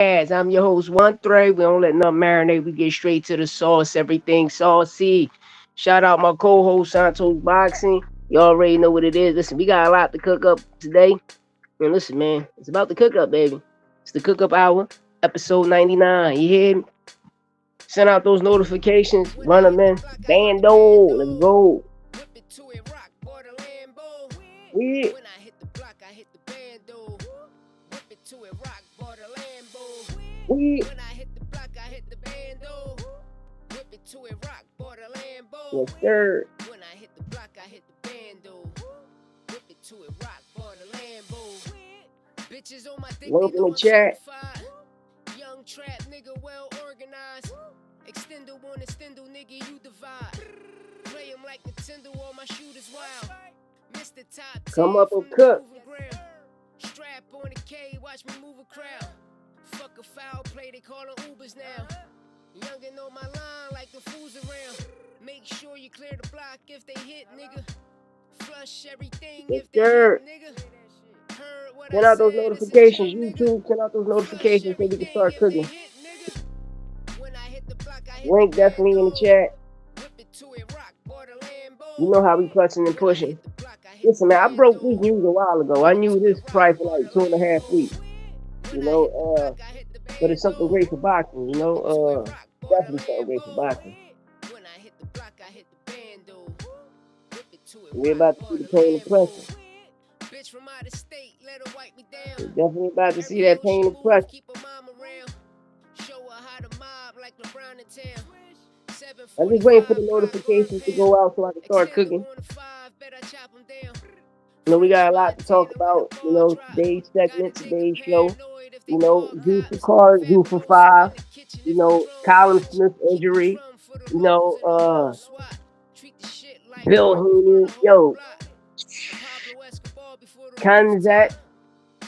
As I'm your host, One Thread. We don't let nothing marinate. We get straight to the sauce. Everything saucy. Shout out my co-host Santos Boxing. You already know what it is. Listen, we got a lot to cook up today. And listen, man, it's about the cook up, baby. It's the cook up hour, episode 99. You hear me? Send out those notifications. Run them in. Bando. Let's go. We When I hit the block, I hit the bando. Whip it to it, rock, bought a Lambo. we When I hit the block, I hit the bando. Whip it to it, rock, bought a Lambo. yes, sir. When I hit the block, I hit the bando. Whip it to it, rock, bought a Lambo. Bitches on my dick, Link they in know the I'm chat. certified. Young trap nigga, well organized. Extendo on extendo, nigga, you divide. Play him like Nintendo, all my shooters wild. Mr. Top 10 Come up and from the cook. proving ground. Strap on the K, watch me move a crowd. Fuck a foul play, they call them Ubers now. Youngin' on my line like the fools around. Make sure you clear the block if they hit, nigga. Flush everything Yes, if they sir. hit, nigga. Heard what Send I out those said, it's a notifications. check, nigga. YouTube, send out those Flush notifications so we can everything start if they cooking. hit, nigga. When I hit the block, I hit Link the definitely in the bando. chat. Whip it to it, rock, bought a You Lambo. know how we pressing and When I pushing. hit the block, I hit Listen, the man, I broke this bando. news a while ago. I Whip it knew to it, this rock, probably for bought like a 2.5 weeks. Lambo. You When I hit the know, block, I hit the but it's something bando. great for boxing. You Whip it to it, know, rock, bought a definitely something great for Lambo. boxing. When I hit the block, I hit the bando. Whip it to it, We're rock, about to see bought the a pain and Lambo. pressure. Bitch from out of state, let her wipe me We're down. definitely about to see Every that hoe she pain and move, pressure. keep her mom around. Show her how to mob like LeBron in town. I'm just waiting for 745, the fly per notifications to pound. go out so I can start Extendo cooking. on the 5, bet I chop them down. You know, we French got a lot to talk Montana when the about. You ball know, drop. today's Got a segment, nigga today's show. paranoid if they You know, call Zuffa cops. card, Fat Zuffa bro, so 5. in the kitchen You if you know, drone Colin watch. Smith Keep the injury. drum for the You locals know, and the whole SWAT. Treat the shit like Bill work for Haney. the whole Yo, block. Pablo Escobar before the roof Kanzat top.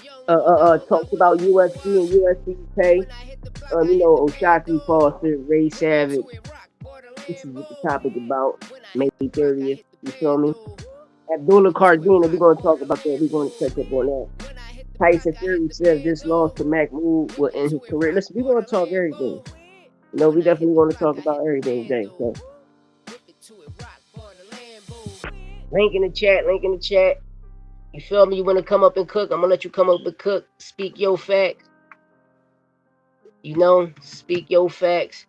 Young Moondog got talked what about up for a UFC wop. and UFC pay. When I hit the block, I You hit the know, Oshaki bando. Foster, Ray Whip it Savage. to it, rock, bought a This is what the Lambo. topic about. When I May hit the block, I 30th. hit the You feel me? bando. Whip Abdullah it to it, Cardina, we're rock, going to bought talk a about that. We're going to touch up on Lambo. that. When I hit the block, Tyson I hit Fury the says this loss bando. to Mahmoud will Whip it end to his it, career. rock, Listen, we're bought going a to talk everything. Lambo. You know, When we I hit definitely the going to block, talk I hit about the everything today. bando. So, Whip it to it, rock, bought a Lambo. link in the chat, link in the chat. You feel me? You want to come up and cook? I'm going to let you come up and cook. Speak your facts. You know, speak your facts.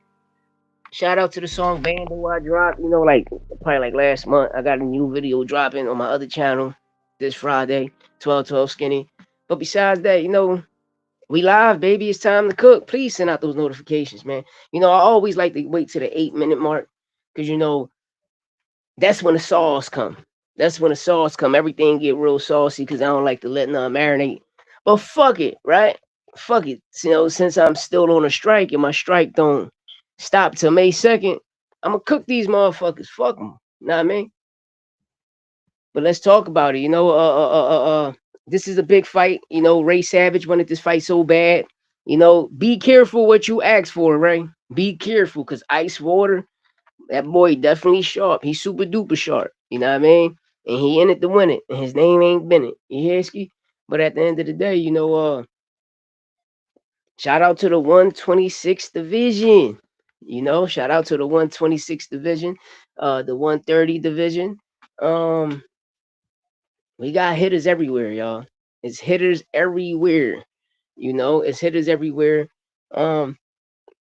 Shout out to the song Bando I dropped. You know, like probably like last month. I got a new video dropping on my other channel this Friday, 1212 Skinny. But besides that, you know, we live, baby. It's time to cook. Please send out those notifications, man. You know, I always like to wait to the 8 minute mark because you know that's when the sauce come. That's when the sauce come. Everything get real saucy because I don't like to let nothing marinate. But fuck it, right? Fuck it. You know, since I'm still on a strike and my strike don't stop till May 2nd, I'm gonna cook these motherfuckers. Fuck them. You know what I mean? But let's talk about it. You know, this is a big fight. You know, Ray Savage wanted this fight so bad. You know, be careful what you ask for, Ray. Be careful, cause Ice Water, that boy definitely sharp. He's super duper sharp. You know what I mean? And he in it to win it. And his name ain't Bennett. You hear ski? But at the end of the day, you know, shout out to the 126th division. You know, shout out to the 126th division, the 130 division. Um, we got hitters everywhere, y'all. It's hitters everywhere. You know, it's hitters everywhere. Um,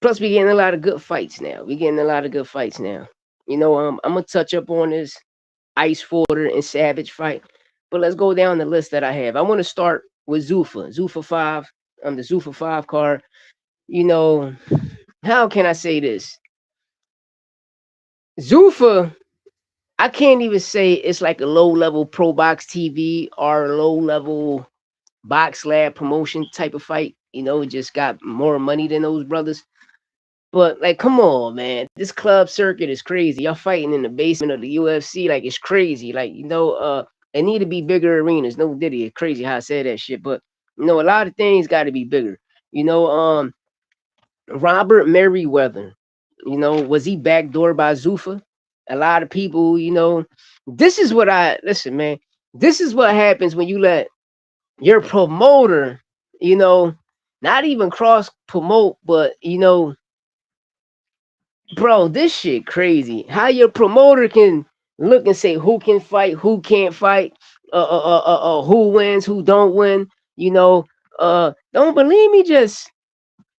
plus we getting a lot of good fights now. We getting a lot of good fights now. You know, I'm gonna touch up on this Ice Water and Savage fight, but let's go down the list that I have. I want to start with Zuffa, Zuffa 5. The Zuffa 5 card. You know, how can I say this? Zuffa, I can't even say it's like a low level pro box TV or a low level box lab promotion type of fight. You know, just got more money than those brothers. But like, come on, man, this club circuit is crazy. Y'all fighting in the basement of the UFC, like it's crazy. Like you know, it need to be bigger arenas. No Diddy, it's crazy how I say that shit, but you know, a lot of things got to be bigger. You know, Robert Merriweather, you know, was he backdoored by Zuffa? A lot of people, you know, this is what I listen, man. This is what happens when you let your promoter, you know, Not even cross promote, but bro, this shit crazy. How your promoter can look and say who can fight, who can't fight, who wins, who don't win. You know, don't believe me. Just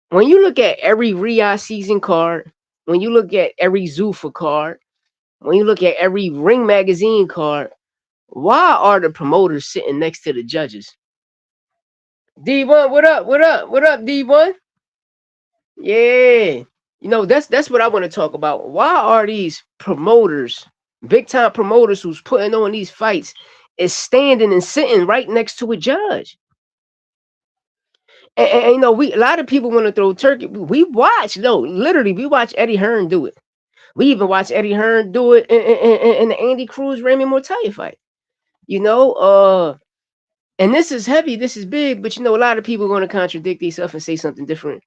when you look at every Riyadh season card, when you look at every Zuffa card, when you look at every Ring magazine card, why are the promoters sitting next to the judges? D1, what up? What up? What up, D1? Yeah. That's what I want to talk about. Why are these promoters, big time promoters who's putting on these fights, is standing and sitting right next to a judge? And we a lot of people want to throw turkey. We watch, no, literally, we watch Eddie Hearn do it. We even watch Eddie Hearn do it in the Andy Cruz Remy Mortalia fight. You know, and this is heavy, this is big, but a lot of people are going to contradict themselves and say something different.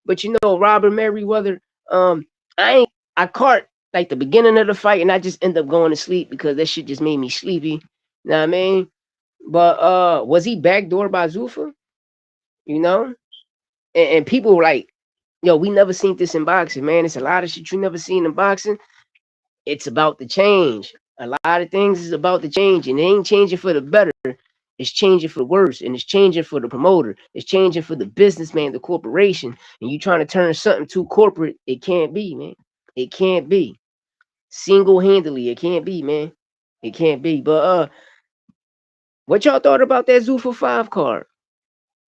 But Robert Merriweather, I caught like the beginning of the fight, and I just end up going to sleep because that shit just made me sleepy. You know what I mean? But was he backdoored by Zuffa? You know? And people were like, yo, we never seen this in boxing, man. It's a lot of shit you never seen in boxing. It's about to change. A lot of things is about to change, and it ain't changing for the better. It's changing for the worse, and it's changing for the promoter. It's changing for the businessman, the corporation. And you trying to turn something too corporate, it can't be, man. It can't be. Single-handedly, it can't be, man. It can't be. But what y'all thought about that Zuffa 5 card?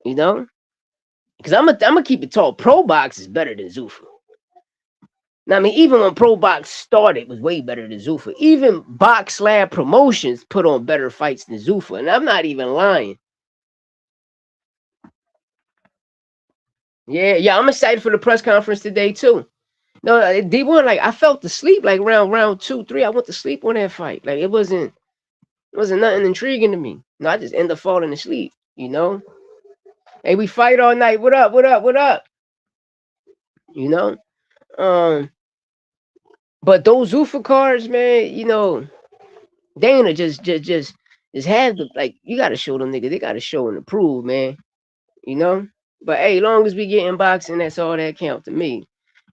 You know? Because I'm gonna keep it tall. Pro Box is better than Zuffa. Now, I mean, even when Pro Box started, it was way better than Zuffa. Even Box Lab Promotions put on better fights than Zuffa, and I'm not even lying. Yeah, I'm excited for the press conference today too. No, D1, like I felt the sleep like round 2, 3. I went to sleep on that fight. Like it wasn't nothing intriguing to me. No, I just end up falling asleep. Hey, we fight all night. What up? What up? What up? You know. Um, but those Zuffa cards, man. Dana just had to, like, you gotta show them niggas. They gotta show and approve, man. You know. But hey, long as we get in boxing, that's all that count to me.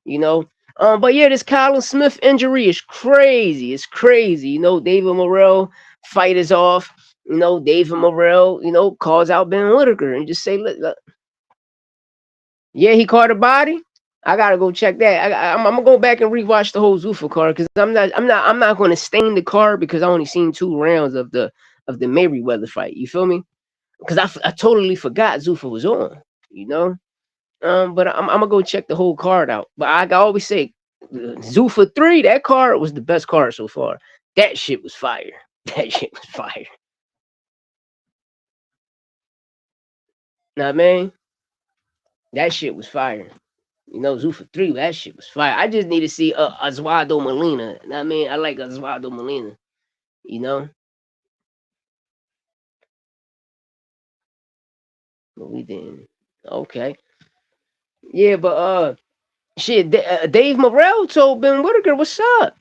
You know. But yeah, this Colin Smith injury is crazy. It's crazy. David Morrell fight is off. David Morrell, calls out Ben Whitaker and just say, look. Yeah, he caught a body. I gotta go check that. I'm gonna go back and rewatch the whole Zuffa card because I'm not gonna stain the card because I only seen 2 rounds of the Merriweather fight. You feel me? Because I totally forgot Zuffa was on. You know. But I'm gonna go check the whole card out. But I always say, Zuffa 3, that card was the best card so far. That shit was fire. That shit was fire. Nah, man, that shit was fire. Zuffa 3, that shit was fire. I just need to see Oswaldo Molina. I mean, I like Oswaldo Molina. You know, but we didn't. Okay, yeah, but shit. Dave Morrell told Ben Whitaker, "What's up?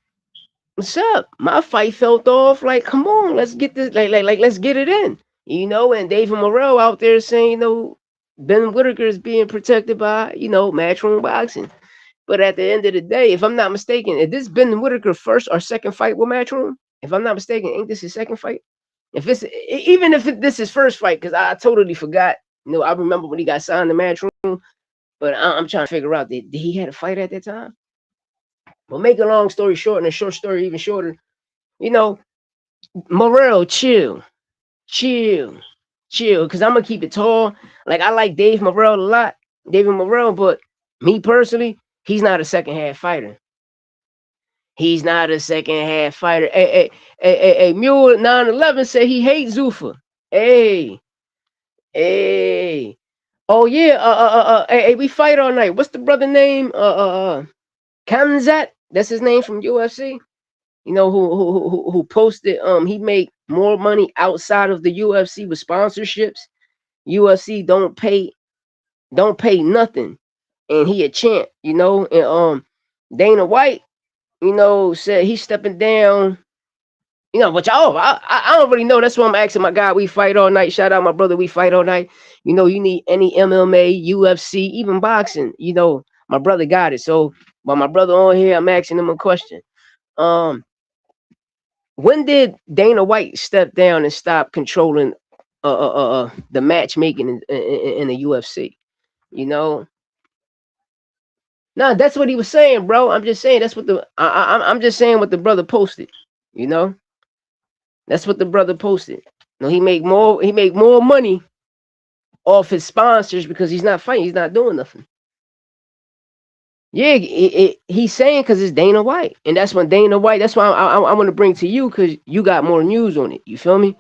What's up? My fight felt off. Like, come on, let's get this. Like, let's get it in. And David Morrell out there saying, Ben Whitaker is being protected by, Matchroom Boxing. But at the end of the day, if I'm not mistaken, is this Ben Whitaker first or second fight with Matchroom? If I'm not mistaken, ain't this his second fight? Even if this is first fight, because I totally forgot. I remember when he got signed to Matchroom, but I'm trying to figure out did he had a fight at that time? Well, make a long story short, and a short story even shorter. Morrell, chill, chill, chill, because I'm gonna keep it tall. Like, I like Dave Morrell a lot, David Morrell, but me personally, he's not a second half fighter. He's not a second half fighter. Hey, Mule 911 said he hates Zuffa. Hey. Oh yeah, hey, we fight all night. What's the brother name? Kamzat. That's his name from UFC. Who posted he made more money outside of the UFC with sponsorships. UFC don't pay nothing, and he a champ. And Dana White, said he's stepping down You know, but I don't really know. That's why I'm asking my guy. We fight all night. Shout out my brother. We fight all night. You know, you need any MMA, UFC, even boxing. You know, my brother got it. So, while my brother on here, I'm asking him a question. Um, when did Dana White step down and stop controlling the matchmaking in the UFC? You know, nah, that's what he was saying, bro. I'm just saying that's what I'm just saying what the brother posted. You know, that's what the brother posted. No, he make more money off his sponsors because he's not fighting, he's not doing nothing. Yeah, he's saying because it's Dana White, and that's when Dana White. That's why I want to bring to you because you got more news on it. You feel me?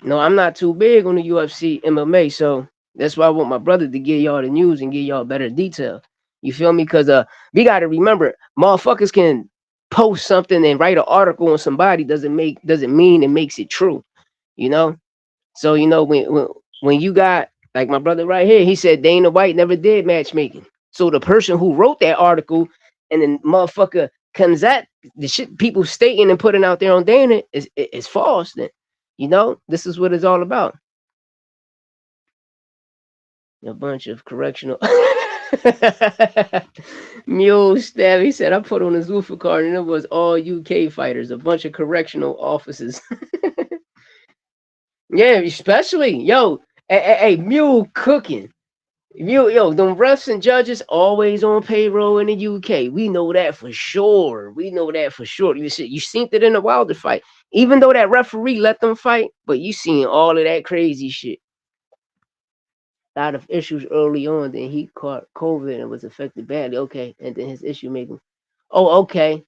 No, I'm not too big on the UFC MMA, so that's why I want my brother to give y'all the news and give y'all better detail. You feel me? Because we got to remember, motherfuckers can post something and write an article on somebody doesn't mean it makes it true. You know? So you know when you got like my brother right here, he said Dana White never did matchmaking. So the person who wrote that article and then motherfucker comes at the shit people stating and putting out there on Dana is false. Then you know this is what it's all about. A bunch of correctional mule stab. He said I put on a Zuffa card and it was all UK fighters, a bunch of correctional officers. Yeah, especially hey, mule cooking. Them refs and judges always on payroll in the UK. We know that for sure. We know that for sure. You seen it in the Wilder fight. Even though that referee let them fight, but you seen all of that crazy shit. A lot of issues early on. Then he caught COVID and was affected badly. Okay, and then his issue made him. Oh, okay.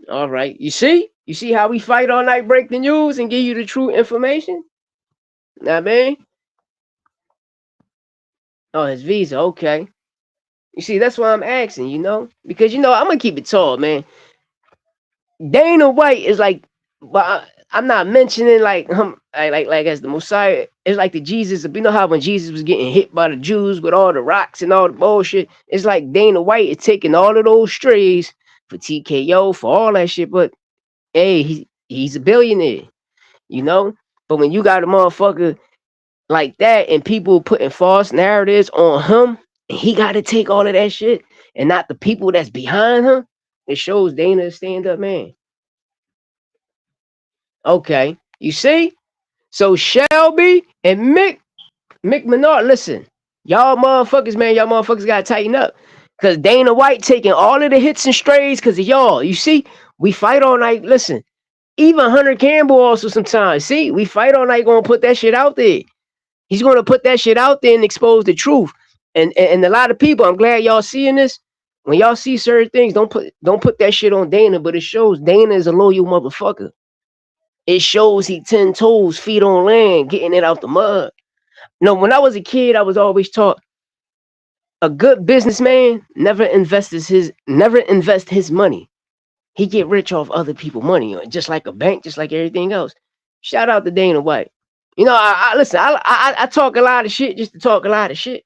All right. You see how we fight all night, break the news, and give you the true information. Know what I mean? Oh, his visa. Okay. You see, that's why I'm asking, because I'm gonna keep it tall, man. Dana White is like, but I'm not mentioning like him, like as the Messiah. It's like the Jesus. You know how when Jesus was getting hit by the Jews with all the rocks and all the bullshit. It's like Dana White is taking all of those strays for TKO for all that shit. But hey, he's a billionaire, you know. But when you got a motherfucker like that and people putting false narratives on him, and he got to take all of that shit and not the people that's behind him, it shows Dana a stand up man. Okay, you see? So Shelby and Mick Menard, listen, y'all motherfuckers gotta tighten up. Cause Dana White taking all of the hits and strays because of y'all. You see, we fight all night. Listen, even Hunter Campbell also sometimes. See, we fight all night gonna put that shit out there. He's gonna put that shit out there and expose the truth. And a lot of people, I'm glad y'all seeing this. When y'all see certain things, don't put that shit on Dana, but it shows Dana is a loyal motherfucker. It shows he 10 toes, feet on land, getting it out the mud. No, when I was a kid, I was always taught a good businessman never invest his money. He get rich off other people's money, just like a bank, just like everything else. Shout out to Dana White. I listen. I talk a lot of shit just to talk a lot of shit,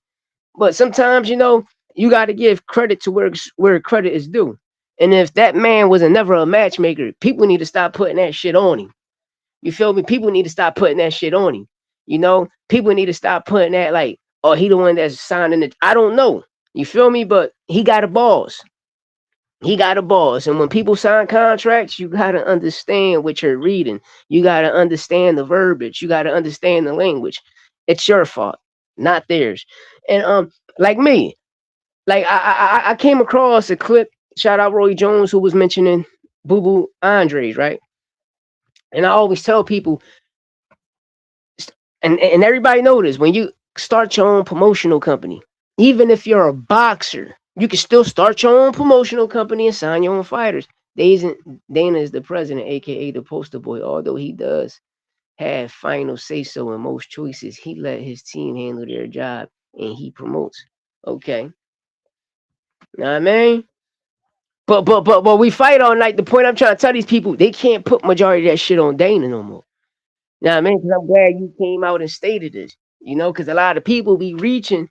but sometimes you got to give credit to where credit is due. And if that man was never a matchmaker, people need to stop putting that shit on him. You feel me? People need to stop putting that shit on him. People need to stop putting that like, oh, he the one that's signing it. I don't know. You feel me? But he got a boss. He got a boss. And when people sign contracts, you got to understand what you're reading. You got to understand the verbiage. You got to understand the language. It's your fault, not theirs. And like me, like I came across a clip. Shout out Roy Jones, who was mentioning Boo Boo Andres, right? And I always tell people, and everybody know this, when you start your own promotional company, even if you're a boxer, you can still start your own promotional company and sign your own fighters. Dana is the president, aka the poster boy. Although he does have final say so in most choices, he let his team handle their job and he promotes. Okay. Know what I mean? But we fight all night. The point I'm trying to tell these people, they can't put majority of that shit on Dana no more. Now, I mean, because I'm glad you came out and stated this, because a lot of people be reaching.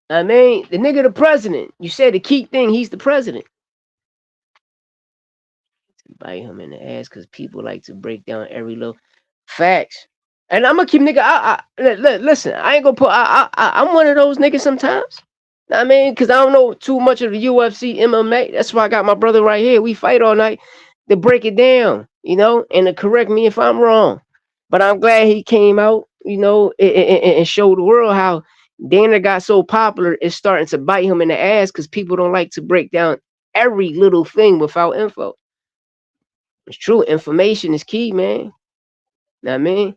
I mean, the nigga the president. You said the key thing, he's the president. bite him in the ass because people like to break down every little facts. And I'm gonna keep nigga. Listen. I ain't gonna put. I'm one of those niggas sometimes. I mean, because I don't know too much of the UFC, MMA. That's why I got my brother right here. We fight all night to break it down, and to correct me if I'm wrong. But I'm glad he came out, and showed the world how Dana got so popular. It's starting to bite him in the ass because people don't like to break down every little thing without info. It's true. Information is key, man. Know what I mean?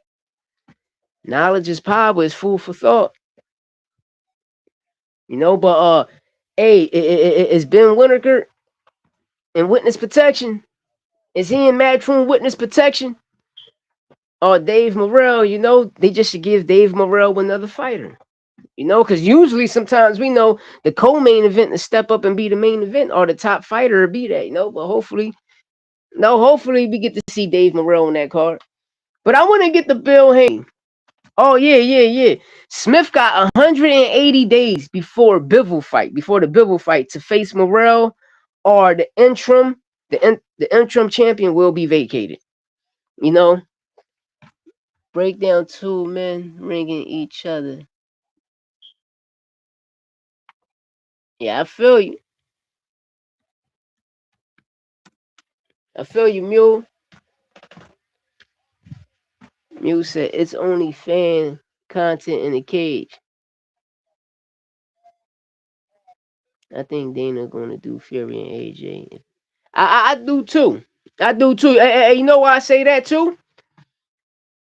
Knowledge is power. It's food for thought. But hey, it's Ben Winterkert in witness protection. Is he in Matchroom witness protection? Or Dave Morrell, they just should give Dave Morrell another fighter. Because usually sometimes we know the co-main event to step up and be the main event or the top fighter or be that, but hopefully we get to see Dave Morrell on that card. But I want to get the Bill Haney. Oh, yeah. Smith got 180 days before the Bivol fight to face Morrell, or the interim champion will be vacated. Break down two men ringing each other. Yeah, I feel you. Mule. Mule said it's only fan content in the cage. I think Dana gonna do Fury and AJ. I do too. Hey, you know why I say that too?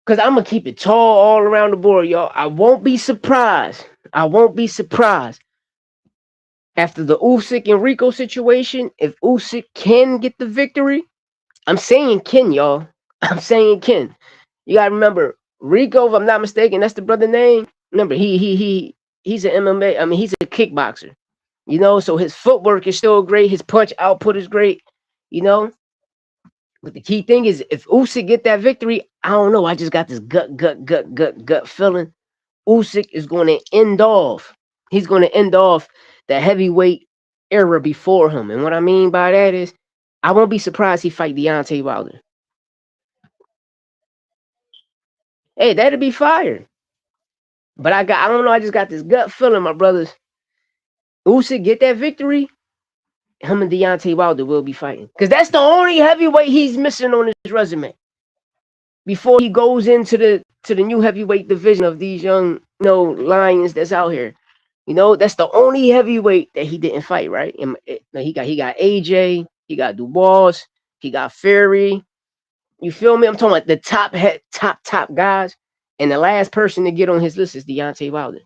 Cause I'm gonna keep it tall all around the board, y'all. I won't be surprised after the Usyk and Rico situation if Usyk can get the victory. I'm saying Ken, y'all. I'm saying Ken. You gotta remember Rico, if I'm not mistaken, that's the brother name. Remember, he's an MMA. I mean, he's a kickboxer. So his footwork is still great. His punch output is great. But the key thing is, if Usyk get that victory, I don't know. I just got this gut feeling. Usyk is going to end off. He's going to end off the heavyweight era before him. And what I mean by that is, I won't be surprised he fight Deontay Wilder. Hey, that'd be fire. But I don't know. I just got this gut feeling, my brothers. Usyk get that victory, him and Deontay Wilder will be fighting. Because that's the only heavyweight he's missing on his resume. Before he goes into the new heavyweight division of these young, lions that's out here. That's the only heavyweight that he didn't fight, right? And he got AJ, he got Dubois, he got Fury. You feel me? I'm talking about the top guys. And the last person to get on his list is Deontay Wilder.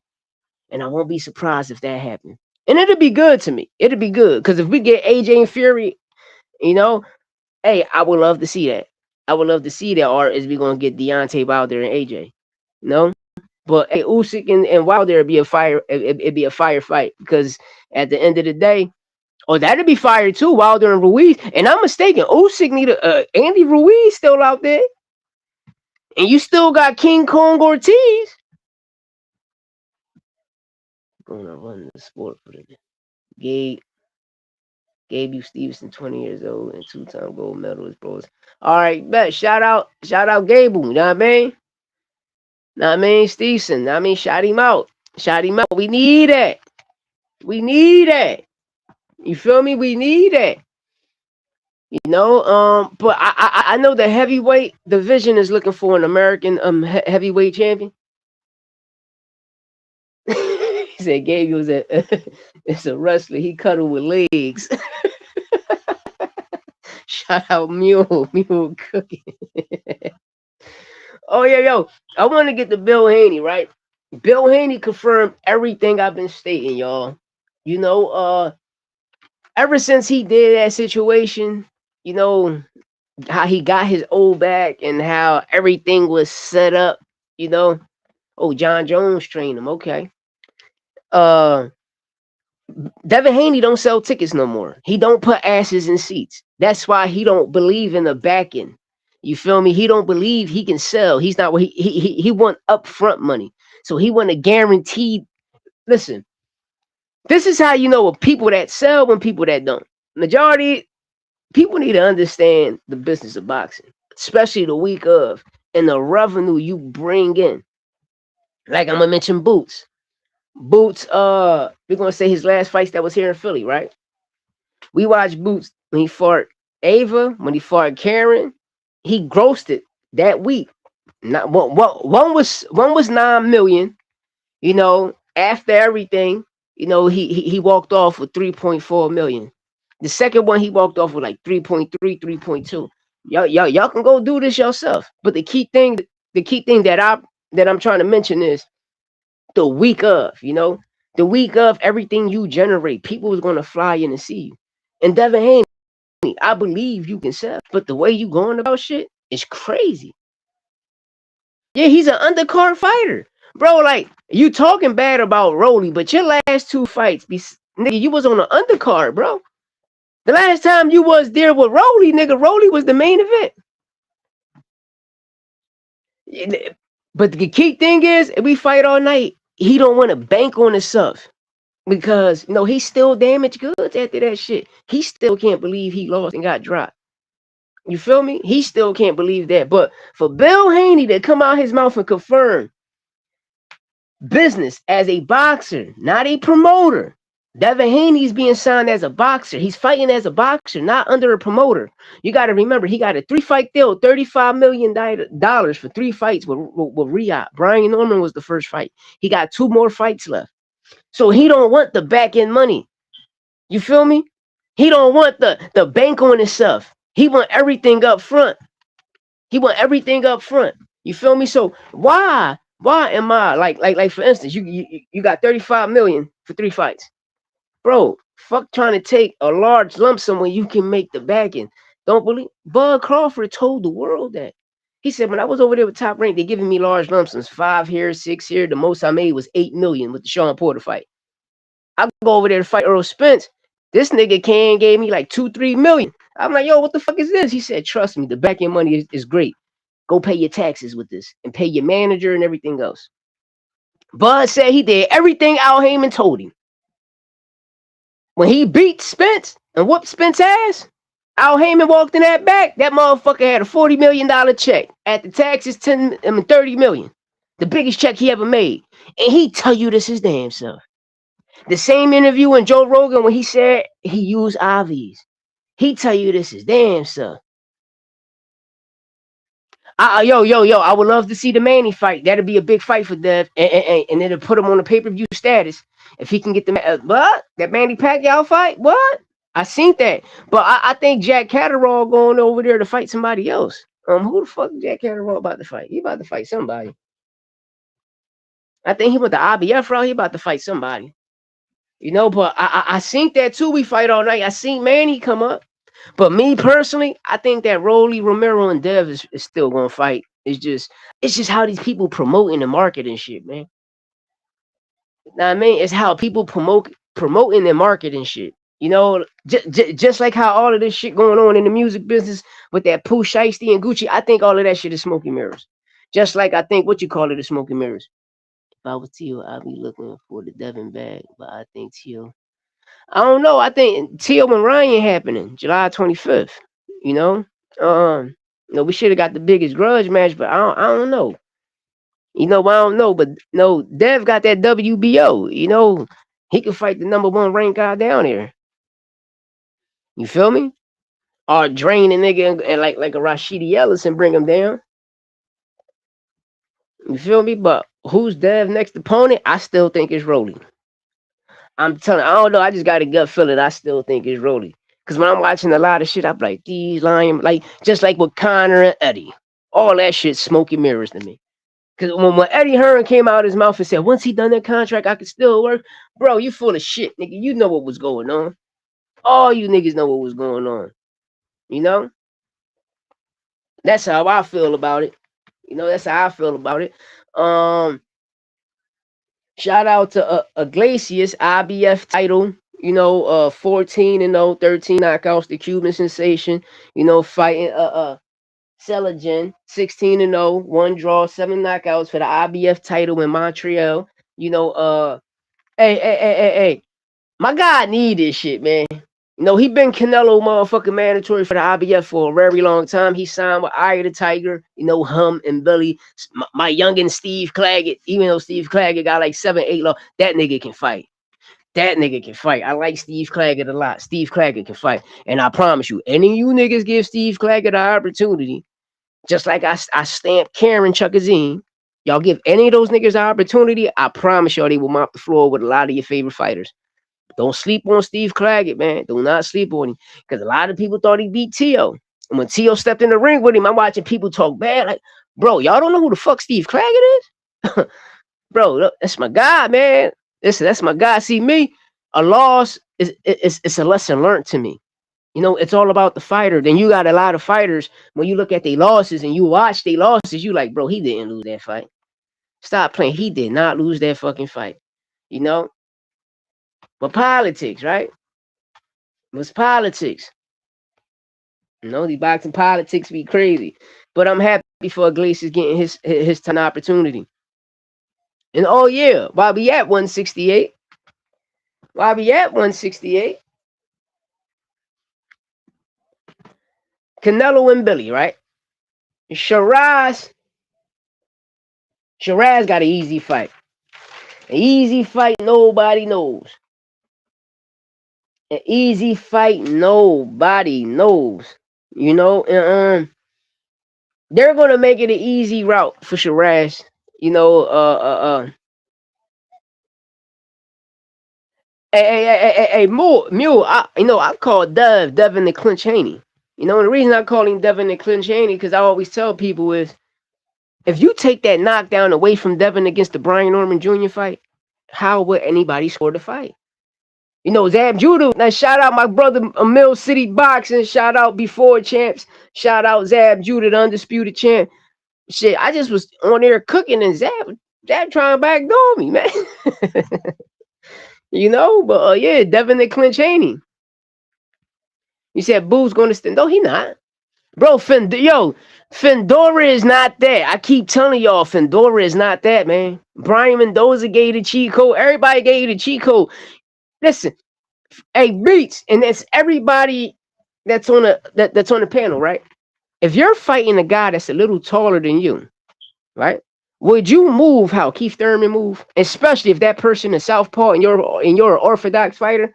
And I won't be surprised if that happens. And it'll be good to me. It'll be good. Because if we get AJ and Fury, hey, I would love to see that. Or is we going to get Deontay Wilder and AJ? But hey, Usyk and Wilder it'd be a fire. It'd be a fire fight. Because at the end of the day, that'd be fire too, Wilder and Ruiz. And I'm mistaken. Usyk need Andy Ruiz still out there. And you still got King Kong Ortiz. Gonna run the sport for the Gabe U. Stevenson, 20 years old and 2-time gold medalist, bros. All right, bet. Shout out Gable. You know what I mean? Stevenson. Shout him out. We need that. You feel me? We need that. But I know the heavyweight division is looking for an American heavyweight champion. He said Gabe was it's a wrestler. He cuddled with legs. Shout out Mule Cookie. Oh yeah, yo. I want to get to Bill Haney, right? Bill Haney confirmed everything I've been stating, y'all. Ever since he did that situation, how he got his old back and how everything was set up, Oh, John Jones trained him, okay. Devin Haney don't sell tickets no more. He don't put asses in seats. That's why he don't believe in the backing. You feel me? He don't believe he can sell. He's not. He want upfront money. So he want a guaranteed. Listen, this is how you know people that sell and people that don't. Majority People need to understand the business of boxing, especially the week of, and the revenue you bring in. Like I'm gonna mention Boots. Boots, we're gonna say his last fights that was here in Philly, right? We watched Boots when he fought Ava, when he fought Karen. He grossed it that week. Not one was 9 million. You know, after everything, he walked off with 3.4 million. The second one he walked off with like 3.3, 3.2. Y'all can go do this yourself. But the key thing that I'm trying to mention is the week of, the week of everything you generate, people is gonna fly in and see you. And Devin Haney, I believe you can sell, but the way you going about shit is crazy. Yeah, he's an undercard fighter, bro. Like you talking bad about Rolly, but your last two fights, nigga, you was on the undercard, bro. The last time you was there with Rolly, nigga, Rolly was the main event. But the key thing is, if we fight all night, he don't want to bank on himself because he still damaged goods after that shit. He still can't believe he lost and got dropped. You feel me? He still can't believe that. But for Bill Haney to come out his mouth and confirm business as a boxer, not a promoter. Devin Haney's being signed as a boxer. He's fighting as a boxer, not under a promoter. You got to remember, he got a 3-fight deal, $35 million for 3 fights with Riyadh. Brian Norman was the first fight. He got 2 more fights left. So he don't want the back end money. You feel me? He don't want the bank on himself. He want everything up front. You feel me? So why am I like for instance, you got 35 million for 3 fights. Bro, fuck trying to take a large lump sum when you can make the back end. Don't believe Bud Crawford told the world that. He said when I was over there with Top Rank, they giving me large lump sums, 5 here, 6 here. The most I made was 8 million with the Sean Porter fight. I go over there to fight Earl Spence. This nigga gave me like 2-3 million. I'm like, yo, what the fuck is this? He said, trust me, the back end money is great. Go pay your taxes with this and pay your manager and everything else. Bud said he did everything Al Heyman told him. When he beat Spence and whooped Spence ass, Al Heyman walked in that back. That motherfucker had a $40 million check. At the taxes, 30 million. The biggest check he ever made. And he tell you this his damn self. The same interview in Joe Rogan when he said he used IVs. He tell you this his damn self. Yo, I would love to see the Manny fight. That'd be a big fight for Dev, and it'll put him on the pay-per-view status if he can get the what that Manny Pacquiao fight. What I seen that, but I think Jack Catterall going over there to fight somebody else. Who the fuck is Jack Catterall about to fight? He about to fight somebody. I think he went the IBF route. He about to fight somebody. But I seen that too. We fight all night. I seen Manny come up. But me personally, I think that Rolly, Romero, and Dev is still gonna fight. It's just how these people promoting the market and shit, man. Know what I mean? It's how people promoting their market and shit. Just like how all of this shit going on in the music business with that Pooh Shiesty and Gucci. I think all of that shit is smoky mirrors. Just like I think what you call it is smoky mirrors. If I was Teal, I'd be looking for the Devin bag, but I think Teal. I don't know. I think Teal and Ryan happening July 25th. We should have got the biggest grudge match, but I don't know. I don't know, but no, Dev got that WBO. He can fight the number 1 ranked guy down there. You feel me? Or drain a nigga and like a Rashidi Ellis and bring him down. You feel me? But who's Dev next opponent? I still think it's Rolly. I'm telling you, I don't know. I just got a gut feeling. I still think it's Rolly. Because when I'm watching a lot of shit, I'm like, these lying, like, just like with Connor and Eddie. All that shit smoky mirrors to me. Because when Eddie Hearn came out of his mouth and said, once he done that contract, I could still work. Bro, you full of shit, nigga. You know what was going on. All you niggas know what was going on. That's how I feel about it. That's how I feel about it. Shout out to Iglesias, IBF title. 14-0, 13 knockouts, the Cuban sensation. Fighting Selagen, 16-0, 1 draw, 7 knockouts for the IBF title in Montreal. Hey, my God need this shit, man. You know, he been Canelo motherfucking mandatory for the IBF for a very long time. He signed with Eye of the Tiger, you know, Hum and Billy. My youngin' Steve Claggett, even though Steve Claggett got like 7, 8 low, that nigga can fight. That nigga can fight. I like Steve Claggett a lot. Steve Claggett can fight. And I promise you, any of you niggas give Steve Claggett an opportunity, just like I stamped Karen Chuckazine, y'all give any of those niggas an opportunity, I promise y'all they will mop the floor with a lot of your favorite fighters. Don't sleep on Steve Claggett, man. Do not sleep on him. Because a lot of people thought he beat Tio. And when Tio stepped in the ring with him, I'm watching people talk bad. Like, bro, y'all don't know who the fuck Steve Claggett is? Bro, look, that's my guy, man. Listen, that's my guy. See, me, a loss is a lesson learned to me. You know, it's all about the fighter. Then you got a lot of fighters. When you look at their losses and you watch their losses, you like, bro, he didn't lose that fight. Stop playing. He did not lose that fucking fight. You know? But politics, right? It was politics. You know, the boxing politics be crazy. But I'm happy for Iglesias getting his ton opportunity. And oh yeah, why we at 168? Why we at 168? Canelo and Billy, right? Shiraz got an easy fight. An easy fight nobody knows. An easy fight nobody knows. You know, and they're gonna make it an easy route for Shiraz. You know, hey, Mule, I call Devin the Clinch Haney. You know, and the reason I call him Devin the Clinch Haney, because I always tell people is, if you take that knockdown away from Devin against the Brian Norman Jr. fight, how would anybody score the fight? You know, Zab Judah, now shout out my brother Mill City Boxing, shout out Before Champs, shout out Zab Judah, the undisputed champ. Shit, I just was on there cooking and Zab trying to backdoor me, man. You know, but yeah, Devin the Clinch Haney. You said Boo's going to stand. No, he not. Bro, Fendora is not that. I keep telling y'all, Fendora is not that, man. Brian Mendoza gave the cheat code. Everybody gave the cheat code. Listen, hey, Beats, and that's everybody that's on the panel, right? If you're fighting a guy that's a little taller than you, right? Would you move how Keith Thurman move? Especially if that person is southpaw and you're an orthodox fighter.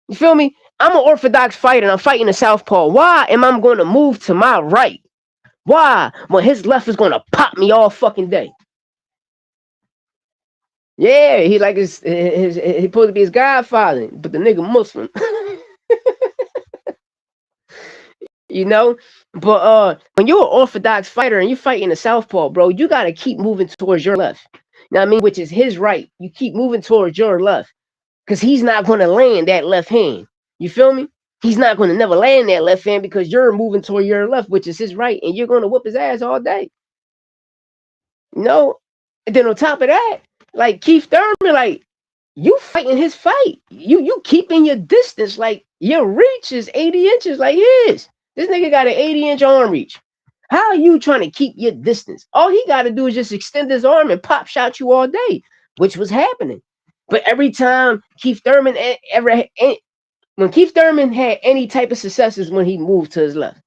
You feel me? I'm an orthodox fighter and I'm fighting a southpaw. Why am I going to move to my right? Why? When his left is going to pop me all fucking day. Yeah, he like he supposed to be his godfather, but the nigga Muslim. You know? But when you're an orthodox fighter and you're fighting a southpaw, bro, you got to keep moving towards your left. You know what I mean? Which is his right. You keep moving towards your left. Because he's not going to land that left hand. You feel me? He's not going to never land that left hand because you're moving toward your left, which is his right, and you're going to whoop his ass all day. You know? And then on top of that, like Keith Thurman, like, you fighting his fight. You keeping your distance. Like, your reach is 80 inches like his. This nigga got an 80-inch arm reach. How are you trying to keep your distance? All he got to do is just extend his arm and pop shot you all day, which was happening. But every time Keith Thurman when Keith Thurman had any type of successes when he moved to his left.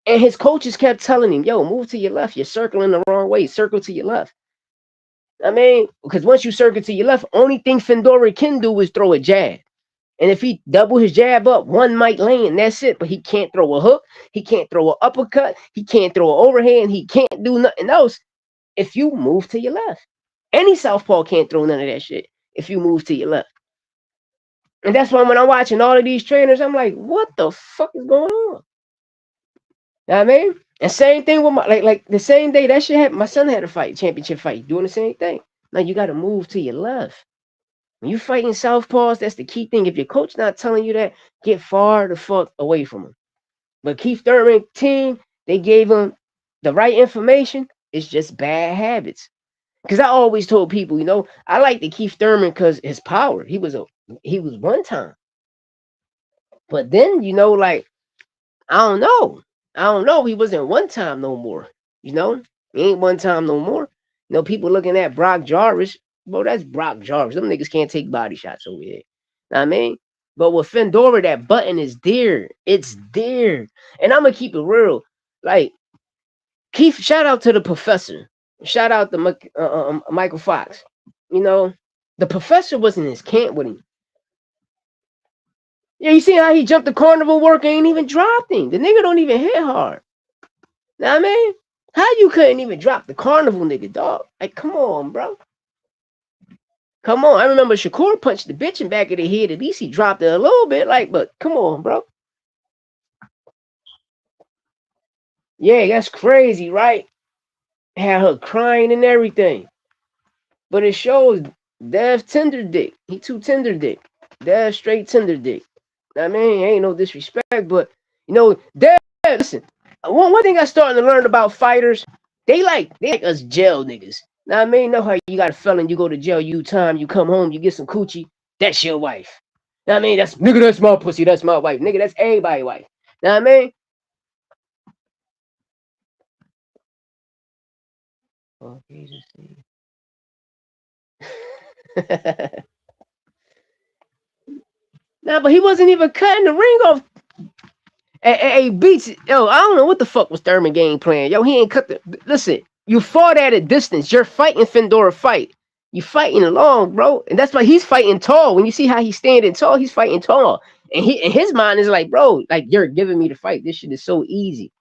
And his coaches kept telling him, yo, move to your left. You're circling the wrong way. Circle to your left. I mean, because once you circle to your left, only thing Fendora can do is throw a jab. And if he double his jab up, one might land. That's it. But he can't throw a hook. He can't throw an uppercut. He can't throw an overhand. He can't do nothing else if you move to your left. Any southpaw can't throw none of that shit if you move to your left. And that's why when I'm watching all of these trainers, I'm like, what the fuck is going on? You know what I mean? And same thing with my like the same day that shit happened, my son had a fight, championship fight, doing the same thing. Now you gotta move to your left. When you fighting southpaws, that's the key thing. If your coach not telling you that, get far the fuck away from him. But Keith Thurman team, they gave him the right information. It's just bad habits. Because I always told people, you know, I like the Keith Thurman because his power. He was one time. But then, you know, like, I don't know. He wasn't one time no more. You know, he ain't one time no more. You know, people looking at Brock Jarvis. Bro, that's Brock Jarvis. Them niggas can't take body shots over here. Know what I mean? But with Fedora, that button is there. It's there. And I'm gonna keep it real. Like Keith, shout out to the professor. Shout out to Michael Fox. You know, the professor was in his camp with him. Yeah, you see how he jumped the carnival work and ain't even dropped him. The nigga don't even hit hard. Know what I mean? How you couldn't even drop the carnival nigga, dog? Like, come on, bro. Come on. I remember Shakur punched the bitch in back of the head. At least he dropped it a little bit. Like, but come on, bro. Yeah, that's crazy, right? Had her crying and everything. But it shows Dev tender dick. He too tender dick. Dev straight tender dick. I mean, ain't no disrespect, but you know, Dev, listen. One thing I starting to learn about fighters, they like us jail niggas. Now I mean, know how you got a felon, you go to jail, you time, you come home, you get some coochie, that's your wife. Now I mean, that's nigga, that's my pussy, that's my wife. Nigga, that's everybody's wife. Now I mean, oh Jesus. Nah, but he wasn't even cutting the ring off. Hey, Beats, yo, I don't know what the fuck was Thurman game plan. Yo, he ain't cut the. Listen, you fought at a distance. You're fighting Fedora fight. You fighting long, bro, and that's why he's fighting tall. When you see how he's standing tall, he's fighting tall, and he in his mind is like, bro, like you're giving me the fight. This shit is so easy.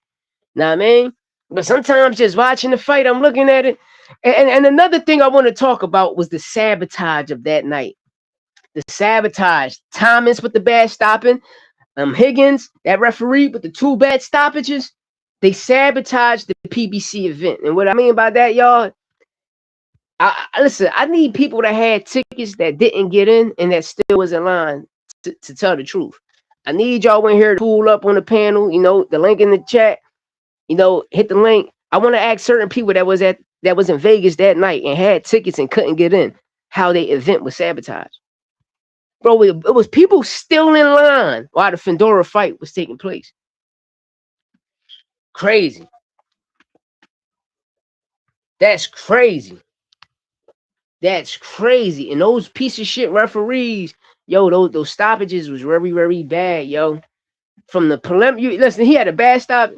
Know what I mean? But sometimes just watching the fight, I'm looking at it, and another thing I want to talk about was the sabotage of that night. The sabotage. Thomas with the bad stopping. Higgins, that referee with the 2 bad stoppages, they sabotaged the PBC event. And what I mean by that, y'all, listen, I need people that had tickets that didn't get in and that still was in line to tell the truth. I need y'all in here to pull up on the panel, you know, the link in the chat, you know, hit the link. I want to ask certain people that was in Vegas that night and had tickets and couldn't get in, how their event was sabotaged. Bro, it was people still in line while the Fedora fight was taking place. Crazy. That's crazy. That's crazy. And those piece of shit referees, yo, those stoppages was very, very bad, yo. From the preliminary, listen, he had a bad stop.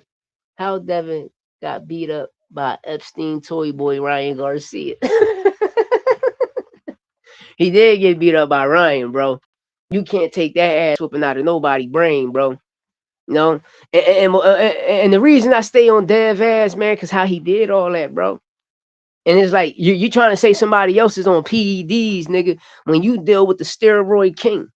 How Devin got beat up by Epstein toy boy Ryan Garcia. He did get beat up by Ryan, bro. You can't take that ass whooping out of nobody's brain, bro. You know, and the reason I stay on Dev ass, man, because how he did all that, bro. And it's like you trying to say somebody else is on PEDs, nigga, when you deal with the steroid king.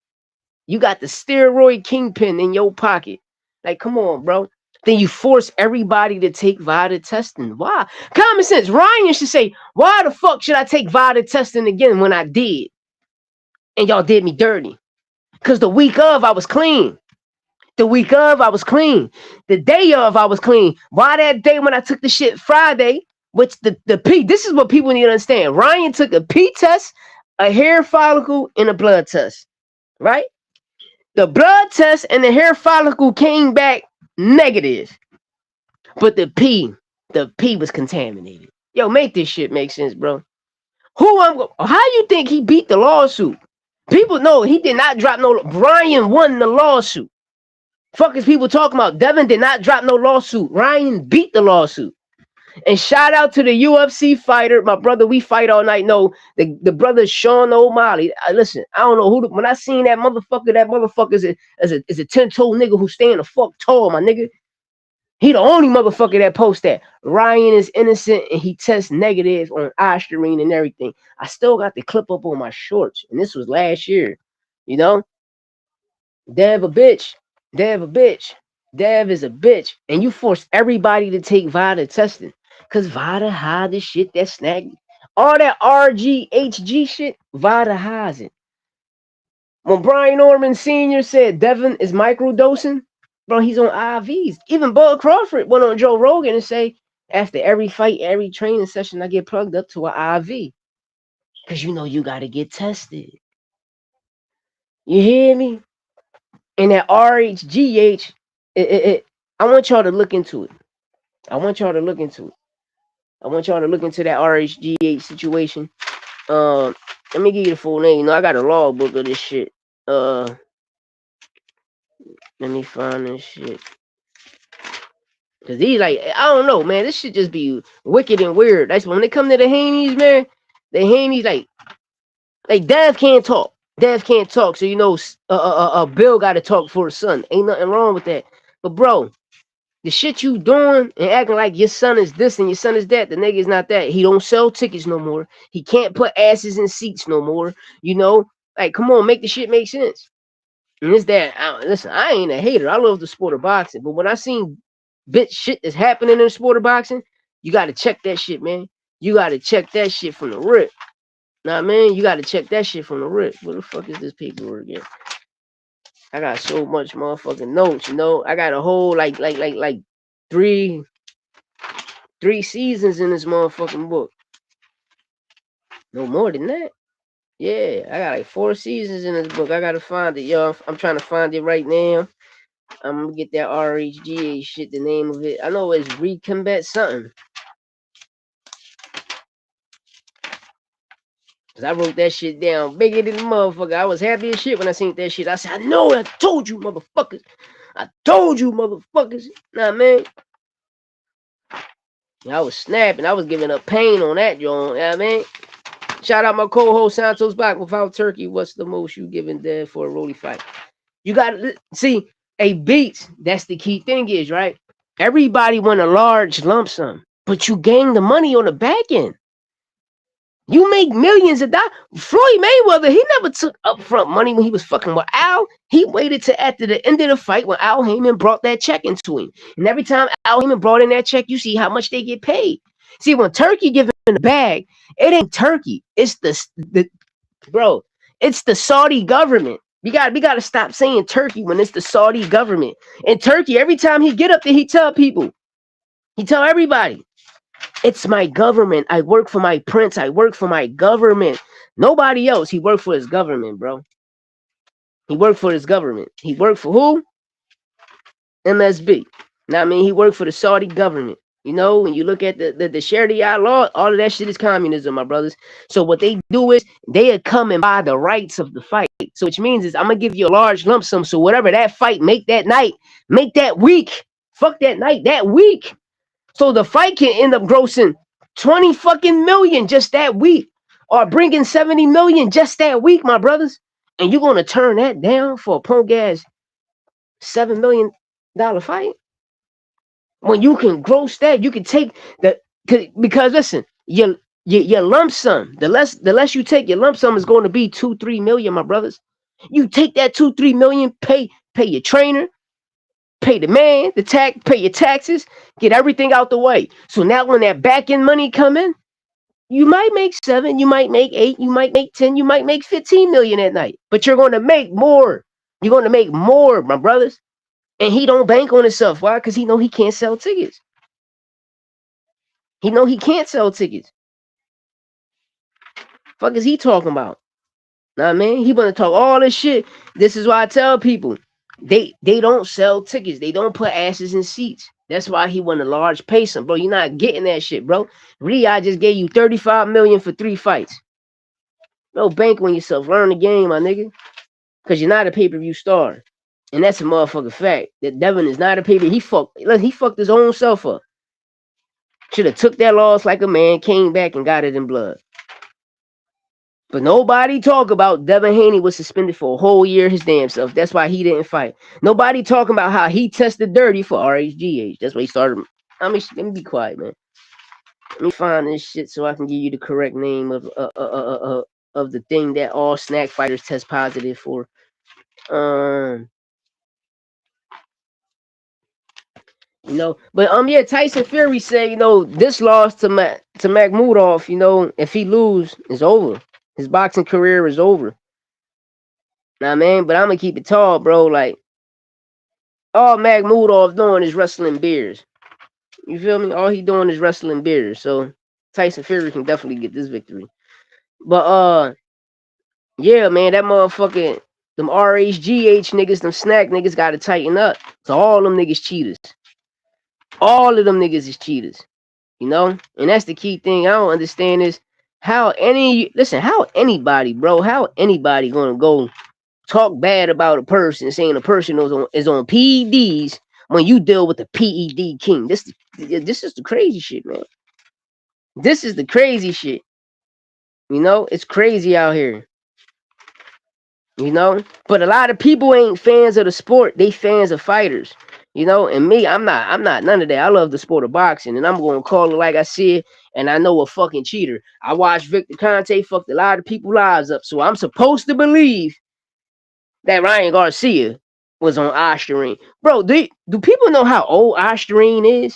You got the steroid kingpin in your pocket. Like, come on, bro. Then you force everybody to take VADA testing. Why? Common sense. Ryan should say, why the fuck should I take VADA testing again when I did? And y'all did me dirty. Because the week of, I was clean. The week of, I was clean. The day of, I was clean. Why that day when I took the shit Friday, which the P, this is what people need to understand. Ryan took a P test, a hair follicle, and a blood test, right? The blood test and the hair follicle came back negative. But the P was contaminated. Yo, make this shit make sense, bro. How you think he beat the lawsuit? People know he did not drop no, Ryan won the lawsuit. Fuck is people talking about? Devin did not drop no lawsuit. Ryan beat the lawsuit. And shout out to the UFC fighter, my brother. We fight all night. No, the brother Sean O'Malley. Listen, I don't know who. When I seen that motherfucker is a 10-toe nigga who stand the fuck tall, my nigga. He the only motherfucker that posts that Ryan is innocent and he tests negative on Ostarine and everything. I still got the clip up on my shorts, and this was last year. You know, Dev a bitch. Dev a bitch. Dev is a bitch, and you force everybody to take VADA testing. Cause VADA hide the shit that snagged. All that RGHG shit, VADA hides it. When Brian Norman Sr. said Devin is microdosing, bro, he's on IVs. Even Bud Crawford went on Joe Rogan and say, after every fight, every training session, I get plugged up to an IV. Cause you know you gotta get tested. You hear me? And that RHGH, I want y'all to look into it. I want y'all to look into that RHGH situation. Let me give you the full name. You know, I got a logbook of this shit. Let me find this shit. Cause these like I don't know, man. This shit just be wicked and weird. That's when they come to the Haney's, man. The Haney's like Dev can't talk. Dev can't talk, so you know, Bill got to talk for his son. Ain't nothing wrong with that. But bro, the shit you doing and acting like your son is this and your son is that, the nigga's not that. He don't sell tickets no more. He can't put asses in seats no more. You know, like come on, make the shit make sense. And it's that. Listen, I ain't a hater. I love the sport of boxing, but when I seen bitch shit that's happening in the sport of boxing, you got to check that shit, man. You got to check that shit from the rip. Nah, man, you got to check that shit from the rip. Where the fuck is this paperwork at? I got so much motherfucking notes, you know. I got a whole like three seasons in this motherfucking book. No more than that. Yeah, I got like 4 seasons in this book. I gotta find it, yo. I'm trying to find it right now. I'm gonna get that RHGA shit, the name of it. I know it's Recombat something. Cause I wrote that shit down bigger than the motherfucker. I was happy as shit when I seen that shit. I said, I know, I told you, motherfuckers. I told you, motherfuckers. Nah, man. I was snapping. I was giving up pain on that, John. You know what I mean? Shout out my co-host Santos Black. Without turkey, what's the most you giving Dead for a Rolly fight? You gotta see a beats. That's the key thing is, right? Everybody want a large lump sum, but you gain the money on the back end. You make millions of dollars. Floyd Mayweather, he never took upfront money when he was fucking with Al. He waited to after the end of the fight when Al Heyman brought that check into him. And every time Al Heyman brought in that check, you see how much they get paid. See, when Turkey gives him the bag, it ain't Turkey. It's the bro. It's the Saudi government. We got to stop saying Turkey when it's the Saudi government. And Turkey, every time he get up there, he tell people, he tell everybody, it's my government. I work for my prince. I work for my government. Nobody else. He worked for his government, bro. He worked for his government. He worked for who? MSB. Now, I mean, he worked for the Saudi government. You know, when you look at the Sharia law, all of that shit is communism, my brothers. So what they do is they come and buy the rights of the fight. So which means is I'm going to give you a large lump sum. So whatever that fight, make that night, make that week. Fuck that night, that week. So the fight can end up grossing 20 fucking million just that week, or bringing 70 million just that week, my brothers. And you're gonna turn that down for a punk ass $7 million fight? When you can gross that, you can take the because listen, your lump sum, the less you take, your lump sum is going to be 2-3 million, my brothers. You take that 2-3 million, pay your trainer, pay the man, pay your taxes, get everything out the way. So now when that back end money come in, you might make 7, you might make 8, you might make 10, you might make 15 million at night. But you're going to make more. You're going to make more, my brothers. And he don't bank on himself. Why? Because he know he can't sell tickets. He know he can't sell tickets. Fuck is he talking about? Nah, man, he want to talk all this shit. This is why I tell people, they don't sell tickets. They don't put asses in seats. That's why he won a large pay sum, bro. You're not getting that shit, bro. Riyadh just gave you 35 million for 3 fights. No, bank on yourself. Learn the game, my nigga. Because you're not a pay-per-view star. And that's a motherfucking fact. That Devin is not a pay-per-view. He fucked his own self up. Should have took that loss like a man, came back and got it in blood. But nobody talk about Devin Haney was suspended for a whole year his damn self. That's why he didn't fight. Nobody talking about how he tested dirty for RHGH. That's why he started. Let me be quiet, man. Let me find this shit so I can give you the correct name of the thing that all snack fighters test positive for. You know, but yeah, Tyson Fury said, you know, this loss to Makhmudov, you know, if he lose, it's over. His boxing career is over. Nah, man, but I'm gonna keep it tall, bro. Like, all Makhmudov doing is wrestling beers. You feel me? All he doing is wrestling beers. So Tyson Fury can definitely get this victory. But yeah, man, that motherfucking them RHGH niggas, them snack niggas gotta tighten up. So all them niggas cheaters. All of them niggas is cheaters. You know? And that's the key thing I don't understand is how anybody, bro, how anybody gonna go talk bad about a person, saying a person is on PEDs when you deal with the PED king. This is the crazy shit, man. This is the crazy shit. It's crazy out here. But a lot of people ain't fans of the sport. They fans of fighters. And me, I'm not none of that. I love the sport of boxing, and I'm gonna call it like I see it. And I know a fucking cheater. I watched Victor Conte fucked a lot of people's lives up, so I'm supposed to believe that Ryan Garcia was on Osterine. Bro, do people know how old Osterine is?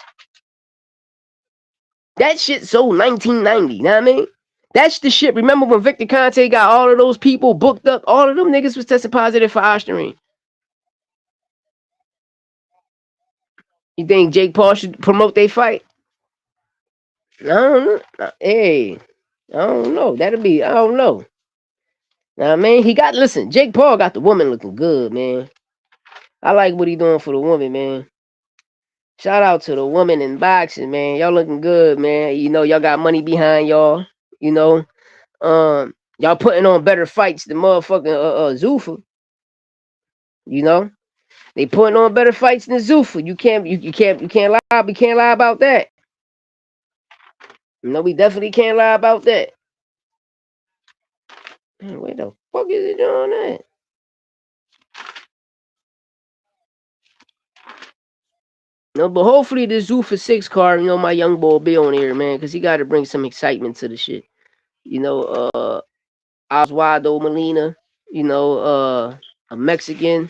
That shit sold 1990. You know what I mean? That's the shit. Remember when Victor Conte got all of those people booked up? All of them niggas was tested positive for Osterine. You think Jake Paul should promote their fight? I don't know. Hey, I don't know. I don't know. Now, man, listen, Jake Paul got the woman looking good, man. I like what he doing for the woman, man. Shout out to the woman in boxing, man. Y'all looking good, man. Y'all got money behind y'all. You know, y'all putting on better fights than motherfucking Zuffa. They putting on better fights than Zuffa. You can't lie. We can't lie about that. We definitely can't lie about that. Man, where the fuck is it doing that? No, but hopefully this Zuffa 6 card, my young boy will be on here, man, because he got to bring some excitement to the shit. Oswaldo Molina, a Mexican,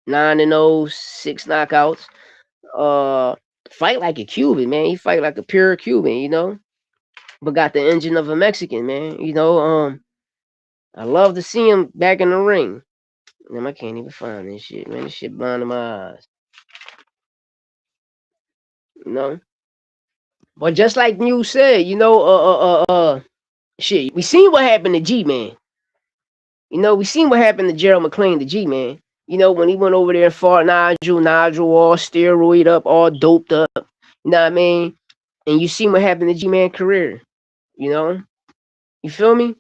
9-0, 6 knockouts. Fight like a Cuban, man. He fight like a pure Cuban, but got the engine of a Mexican, man. I love to see him back in the ring. Damn, I can't even find this shit, man. This shit blinding my eyes. But just like you said, shit, we seen what happened to G-Man. We seen what happened to Gerald McClain, the G-Man. When he went over there and fought Nigel all steroid up, all doped up. You know what I mean? And you seen what happened to G-Man career. You feel me?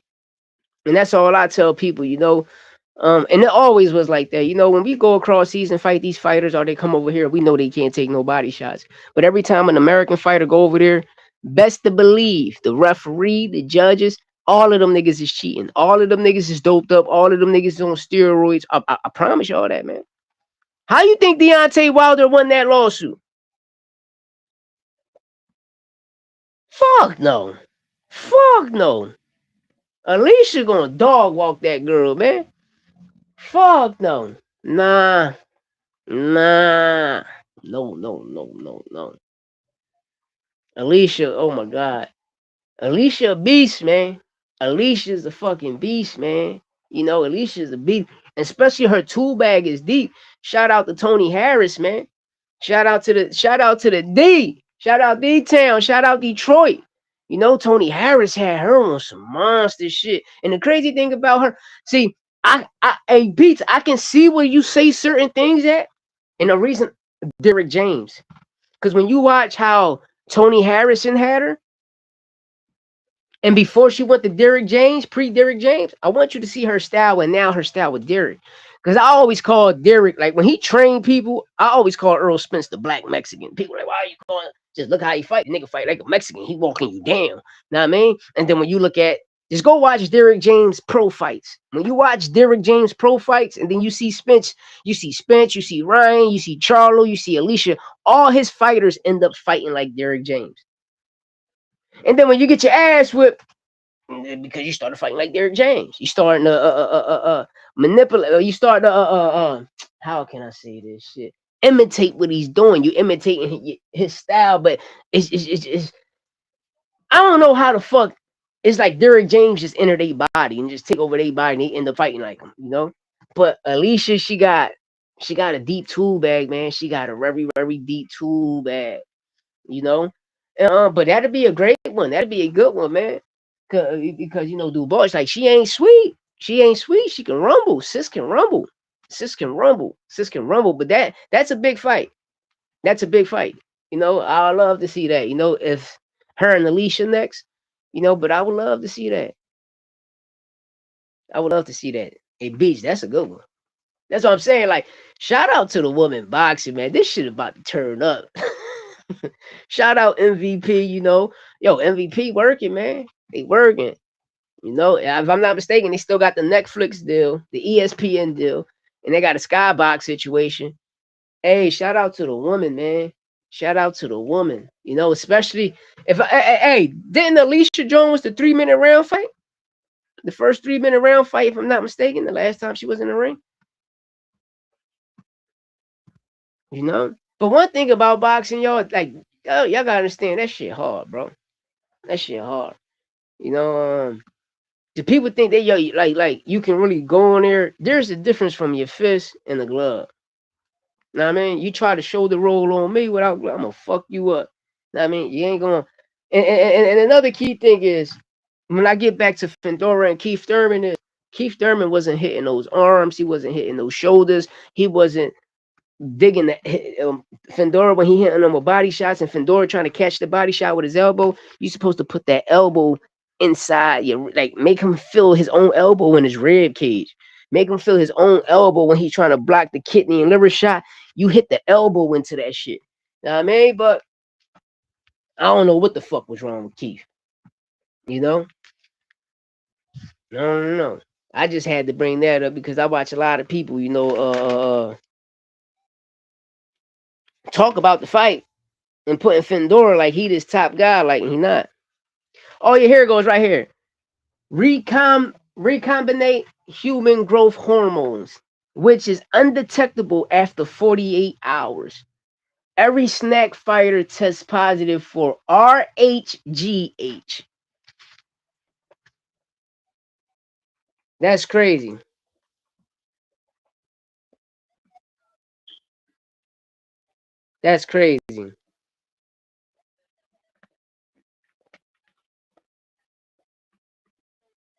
And that's all I tell people, and it always was like that. When we go across seas and fight these fighters or they come over here, we know they can't take no body shots. But every time an American fighter go over there, best to believe the referee, the judges, all of them niggas is cheating. All of them niggas is doped up. All of them niggas is on steroids. I promise y'all that, man. How you think Deontay Wilder won that lawsuit? Fuck no. Fuck no. Alicia gonna dog walk that girl, man. Fuck no. Nah. Nah. No, no, no, no, no. Alicia, oh my God. Alicia a beast, man. Alicia's a fucking beast, man. Alicia's a beast. Especially her tool bag is deep. Shout out to Tony Harris, man. Shout out to the D. Shout out D-Town. Shout out Detroit. Tony Harris had her on some monster shit. And the crazy thing about her, see, hey, Beats, I can see where you say certain things at. And the reason, Derrick James. Because when you watch how Tony Harrison had her, and before she went to Derrick James, pre-Derrick James, I want you to see her style and now her style with Derrick. Because I always call Derrick, like when he trained people, I always call Earl Spence the black Mexican. People are like, why are you calling? Just look how he fight. The nigga fight like a Mexican. He walking you down. Know what I mean? And then when you look at, just go watch Derrick James pro fights. When you watch Derrick James pro fights and then you see Spence, you see Ryan, you see Charlo, you see Alicia, all his fighters end up fighting like Derrick James. And then when you get your ass whipped, because you started fighting like Derrick James, you starting to manipulate. You start to how can I say this shit? Imitate what he's doing. You imitating his style, but it's I don't know how the fuck. It's like Derrick James just enter their body and just take over their body, and they end up fighting like him, But Alicia, she got a deep tool bag, man. She got a very, very deep tool bag, you know. But that'd be a great one. That'd be a good one, man. Because Dubois, like she ain't sweet. She ain't sweet. She can rumble. Sis can rumble. Sis can rumble. Sis can rumble. But that's a big fight. That's a big fight. I would love to see that. If her and Alicia next. But I would love to see that. I would love to see that. Hey, Beach, that's a good one. That's what I'm saying. Like, shout out to the woman boxing, man. This shit about to turn up. Shout out MVP, Yo, MVP working, man. They working. If I'm not mistaken, they still got the Netflix deal, the ESPN deal, and they got a Skybox situation. Hey, shout out to the woman, man. Shout out to the woman. Especially if hey, didn't Alicia Jones the 3 minute round fight? The first 3 minute round fight, if I'm not mistaken, the last time she was in the ring. But one thing about boxing, y'all, like, y'all gotta understand that shit hard, bro. That shit hard. You know, the people think that like you can really go on there. There's a difference from your fist and the glove. Know what I mean? You try to shoulder roll on me without glove, I'm gonna fuck you up. Know what I mean? You ain't gonna. And another key thing is when I get back to Fedora and Keith Thurman is Keith Thurman wasn't hitting those arms. He wasn't hitting those shoulders. He wasn't digging the Fedora when he hitting them with body shots, and Fedora trying to catch the body shot with his elbow. You're supposed to put that elbow inside your, like, make him feel his own elbow in his rib cage. Make him feel his own elbow when he's trying to block the kidney and liver shot. You hit the elbow into that shit. Know what I mean? But I don't know what the fuck was wrong with Keith. You know? I don't know. I just had to bring that up because I watch a lot of people, talk about the fight and putting Fedora like he this top guy, like he not. Oh yeah, here it goes right here. Recombinate human growth hormones, which is undetectable after 48 hours. Every snack fighter tests positive for RHGH. That's crazy. That's crazy.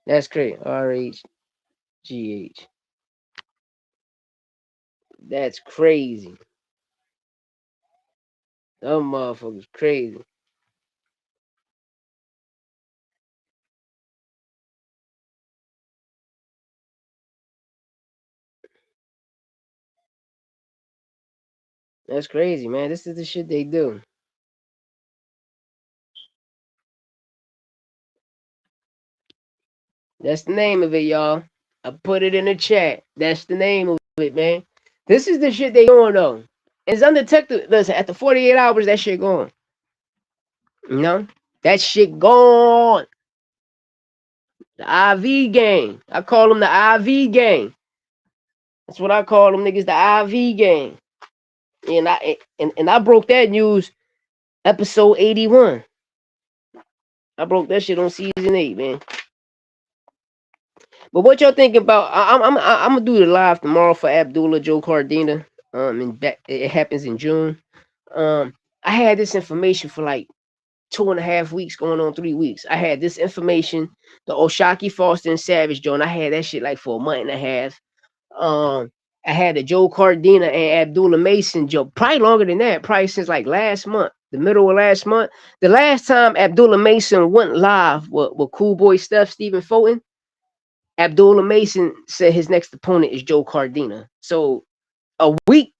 That's crazy. RHGH. That's crazy. Them motherfuckers crazy. That's crazy, man. This is the shit they do. That's the name of it, y'all. I put it in the chat. That's the name of it, man. This is the shit they doing though. It's undetected. Listen, after 48 hours, that shit gone. That shit gone. The IV gang. I call them the IV gang. That's what I call them niggas, the IV gang. And I broke that news episode 81. I broke that shit on season 8, man. But what y'all thinking about? I'm gonna do the live tomorrow for Abdullah Joe Cardina. And it happens in June. I had this information for like 2.5 weeks, going on 3 weeks. I had this information, the Oshaki Foster and Savage joint. I had that shit like for a month and a half. I had the Joe Cardina and Abdullah Mason joke, probably longer than that, probably since like last month, the middle of last month. The last time Abdullah Mason went live with Cool Boy Steph, Stephen Fulton, Abdullah Mason said his next opponent is Joe Cardina. So the week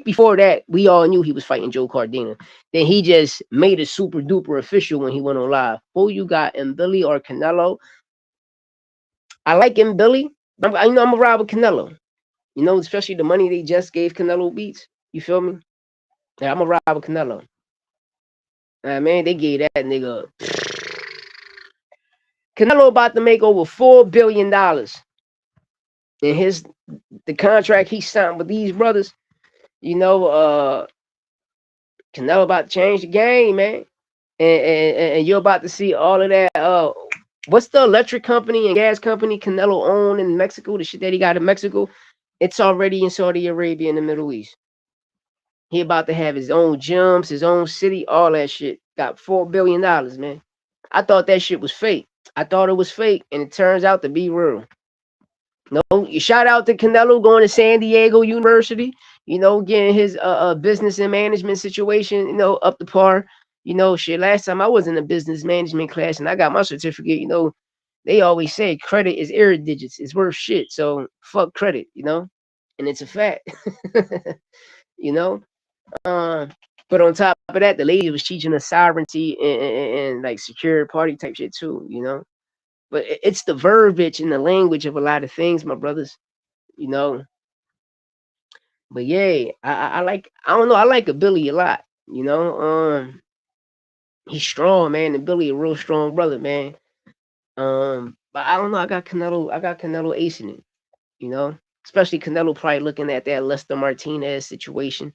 before that, we all knew he was fighting Joe Cardina. Then he just made it super duper official when he went on live. Who you got, Billy or Canelo? I like Billy. I'm a ride with Canelo. Especially the money they just gave Canelo beats. You feel me? Yeah, I'm a ride with Canelo. Man, they gave that nigga. Canelo about to make over $4 billion in the contract he signed with these brothers. Canelo about to change the game, man. And you're about to see all of that. What's the electric company and gas company Canelo owned in Mexico? The shit that he got in Mexico, it's already in Saudi Arabia in the Middle East. He about to have his own gyms, his own city, all that shit. Got $4 billion, man. I thought that shit was fake. I thought it was fake, and it turns out to be real. Shout out to Canelo going to San Diego University. Getting his business and management situation, up to par. Shit. Last time I was in a business management class, and I got my certificate. They always say credit is error digits. It's worth shit. So fuck credit, you know? And it's a fact. you know? Uh, but on top of that, the lady was teaching us sovereignty and like secure party type shit too, you know? But it's the verbiage and the language of a lot of things, my brothers, you know? But yeah, I like, I don't know, I like a Billy a lot, you know? He's strong, man. And Billy a real strong brother, man. But I don't know. I got Canelo acing it. You know, especially Canelo probably looking at that Lester Martinez situation.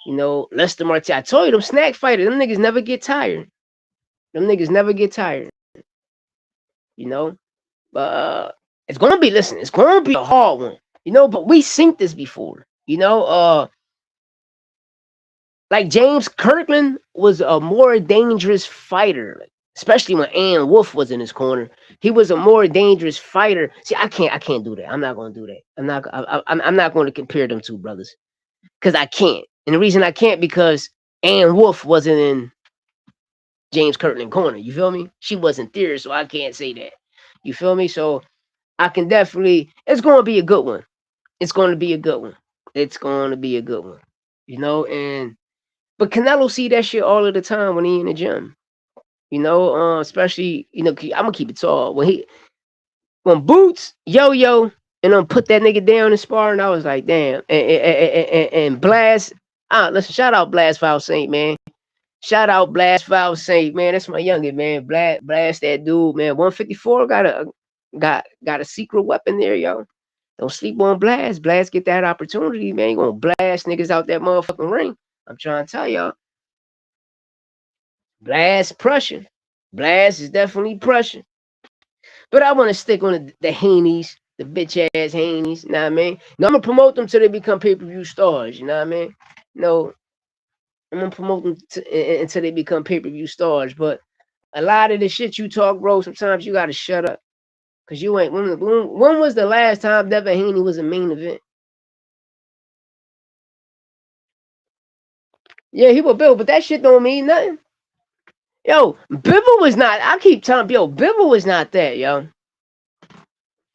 You know, Lester Martinez. I told you them snack fighters. Them niggas never get tired. Them niggas never get tired. You know, but it's gonna be. Listen, it's gonna be a hard one. You know, but we seen this before. You know, like James Kirkland was a more dangerous fighter, especially when Ann Wolf was in his corner. He was a more dangerous fighter. See, I can't do that. I'm not going to do that. I'm not going to compare them two brothers because I can't. And the reason I can't because Ann Wolf wasn't in James Kirkland corner. You feel me? She wasn't there, so I can't say that. You feel me? So I can definitely. It's going to be a good one. It's going to be a good one. It's going to be a good one. You know, and but Canelo see that shit all of the time when he in the gym. You know, especially I'm gonna keep it tall. When Boots Yo and put that nigga down in sparring, I was like, damn. And Blast, listen, shout out Blast Foul Saint, man. Shout out Blast Foul Saint, man. That's my youngin, man. Blast that dude, man. 154 got a secret weapon there, yo. Don't sleep on Blast. Blast get that opportunity, man. You gonna blast niggas out that motherfucking ring. I'm trying to tell y'all. Blast Prussian. Blast is definitely Prussian. But I want to stick on the Haneys, the bitch ass Haneys, you know what I mean? No, I'm gonna promote them till they become pay-per-view stars, you know what I mean? No, I'm gonna promote them until they become pay-per-view stars. But a lot of the shit you talk, bro, sometimes you gotta shut up. Cause you ain't when was the last time Devin Haney was a main event? Yeah, he was Bill, but that shit don't mean nothing. Yo, Bibble was not. I keep telling yo, Bibble was not that, yo.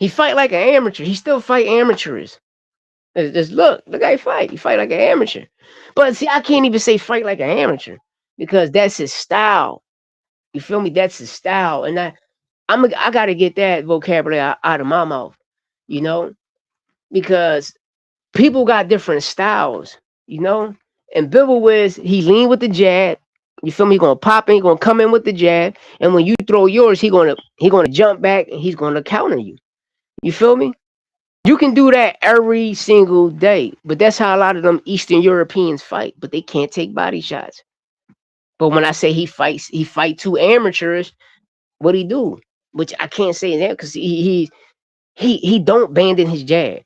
He fight like an amateur. He still fight amateurs. Just look how he fight. He fight like an amateur. But see, I can't even say fight like an amateur because that's his style. You feel me? That's his style, and I gotta get that vocabulary out of my mouth. You know, because people got different styles. You know, and Bibble Wiz, he lean with the jab. You feel me? He gonna pop in, he gonna come in with the jab, and when you throw yours, he gonna jump back and he's gonna counter you. You feel me? You can do that every single day, but that's how a lot of them Eastern Europeans fight. But they can't take body shots. But when I say he fight two amateurs. What he do? Which I can't say that because he don't abandon his jab.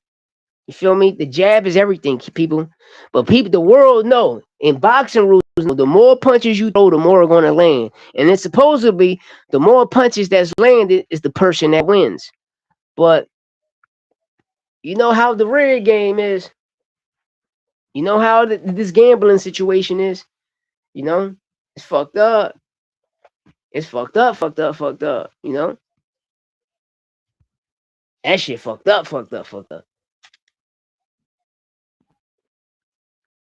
You feel me? The jab is everything, people. But people, the world know in boxing rules, the more punches you throw, the more are going to land. And then supposedly, the more punches that's landed is the person that wins. But you know how the rig game is. You know how this gambling situation is. You know, it's fucked up. It's fucked up, fucked up, fucked up. You know, that shit fucked up, fucked up, fucked up.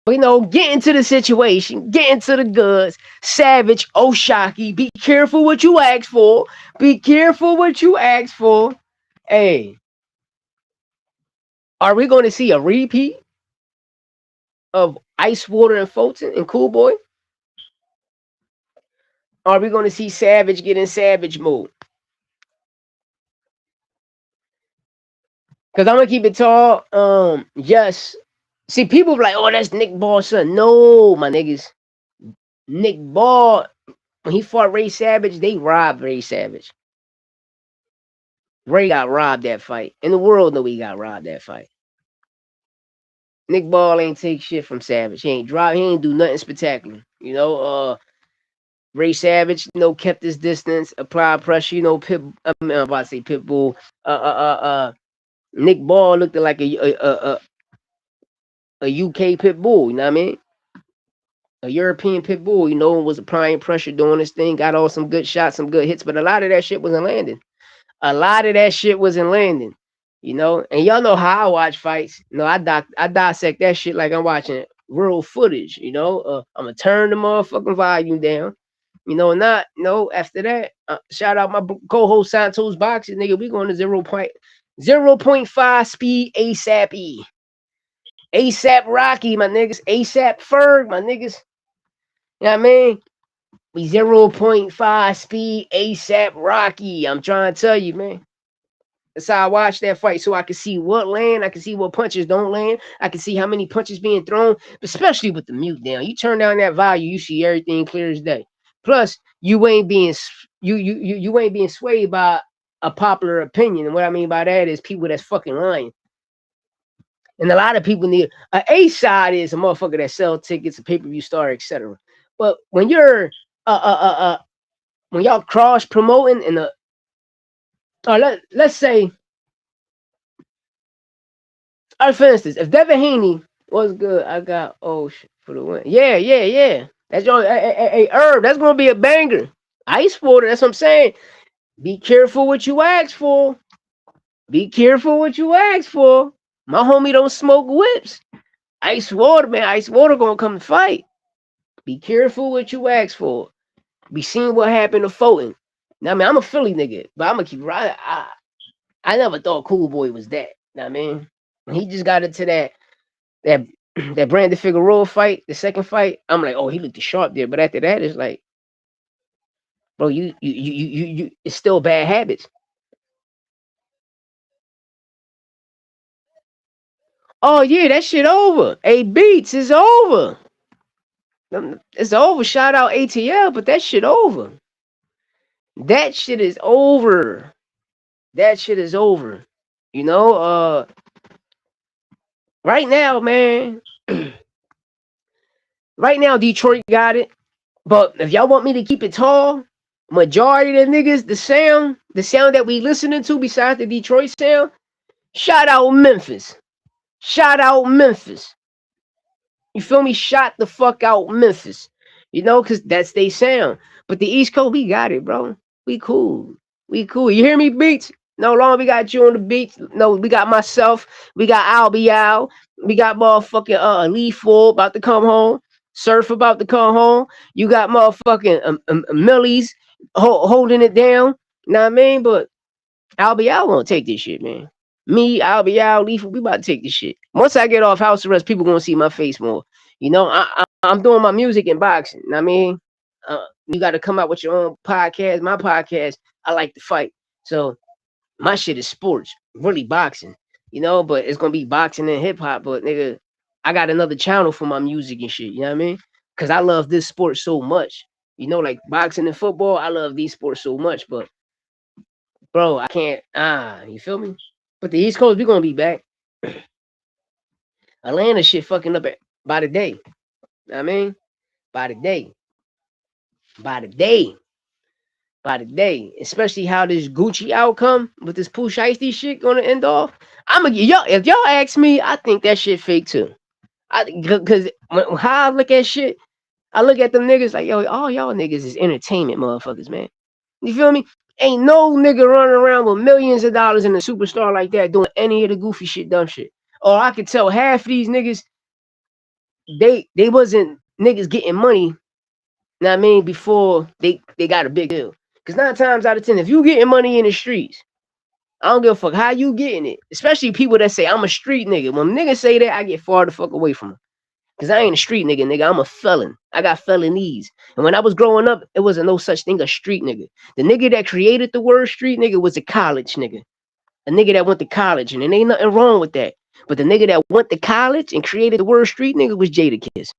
But, get into the situation, get into the goods. Savage, Oshaki, be careful what you ask for. Be careful what you ask for. Hey, are we going to see a repeat of Ice Water and Fulton and Cool Boy? Are we going to see Savage get in Savage mode? Because I'm going to keep it tall. Yes. See, people be like, oh, that's Nick Ball's son. No, my niggas. Nick Ball, when he fought Ray Savage, they robbed Ray Savage. Ray got robbed that fight. And the world know he got robbed that fight. Nick Ball ain't take shit from Savage. He ain't do nothing spectacular. Ray Savage, kept his distance, applied pressure, I'm about to say Pitbull. Nick Ball looked like a UK Pitbull, you know what I mean? A European Pitbull, was applying pressure doing this thing, got all some good shots, some good hits, but a lot of that shit wasn't landing. A lot of that shit wasn't landing, you know. And y'all know how I watch fights. You know, I dissect that shit like I'm watching real footage. You know, I'm gonna turn the motherfucking volume down. You know, not no. After that, shout out my co-host Santos Boxing, nigga. We going to 0.5 speed ASAP E. ASAP Rocky, my niggas. ASAP Ferg, my niggas. You know what I mean? We 0.5 speed ASAP Rocky. I'm trying to tell you, man. That's how I watch that fight, so I can see what land, I can see what punches don't land, I can see how many punches being thrown, especially with the mute down. You turn down that volume, you see everything clear as day. Plus, you ain't being you ain't being swayed by a popular opinion. And what I mean by that is people that's fucking lying. And a lot of people need A side is a motherfucker that sell tickets, a pay-per-view star, etc. But when you're when y'all cross promoting in the let's say, for instance, if Devin Haney was good, I got for the win. Yeah. That's your Herb. That's gonna be a banger. Ice water. That's what I'm saying. Be careful what you ask for. Be careful what you ask for. My homie don't smoke whips. Ice water, man. Ice water gonna come and fight. Be careful what you ask for. Be seeing what happened to Fulton. Now, I mean, I'm a Philly nigga, but I'm gonna keep right. I never thought Cool Boy was that. Know what I mean, when he just got into that that Brandon Figueroa fight, the second fight, I'm like, oh, he looked sharp there. But after that, it's like, bro, you it's still bad habits. Oh yeah, that shit over. A Beats is over. It's over. Shout out ATL, but that shit over. That shit is over. That shit is over. You know, right now, man. Right now, Detroit got it. But if y'all want me to keep it tall, majority of the niggas, the sound that we listening to besides the Detroit sound, shout out Memphis. Shout out Memphis. You feel me? Shout the fuck out Memphis. You know, because that's they sound. But the East Coast, we got it, bro. We cool. We cool. You hear me, Beats? No longer we got you on the beats. No, we got myself. We got Albial. We got motherfucking Lee Full about to come home. Surf about to come home. You got motherfucking Millies holding it down. Know what I mean? But Albial won't take this shit, man. Me, Albial, Lee Full, we about to take this shit. Once I get off house arrest, people gonna see my face more. You know, I'm doing my music and boxing. Know what I mean? You got to come out with your own podcast. My podcast, I like to fight. So my shit is sports, really boxing, you know, but it's gonna be boxing and hip hop. But nigga, I got another channel for my music and shit, you know what I mean? Cause I love this sport so much. You know, like boxing and football, I love these sports so much, but bro, I can't you feel me? But the East Coast, we gonna be back. Atlanta shit fucking up by the day. You know what I mean? By the day. By the day. By the day, especially how this Gucci outcome with this Pooh Shiesty shit gonna end off. I'm gonna y'all. If y'all ask me, I think that shit fake too. Because how I look at shit, I look at them niggas like, yo, all y'all niggas is entertainment motherfuckers, man. You feel me? Ain't no nigga running around with millions of dollars in a superstar like that doing any of the goofy shit, dumb shit. Or I could tell half of these niggas, they wasn't niggas getting money. Know what I mean? Before they got a big deal. Because 9 times out of 10, if you getting money in the streets, I don't give a fuck how you getting it. Especially people that say, I'm a street nigga. When niggas say that, I get far the fuck away from them. Because I ain't a street nigga. I'm a felon. I got felonies. And when I was growing up, it wasn't no such thing as street nigga. The nigga that created the word street nigga was a college nigga. A nigga that went to college. And there ain't nothing wrong with that. But the nigga that went to college and created the word street nigga was Jadakiss.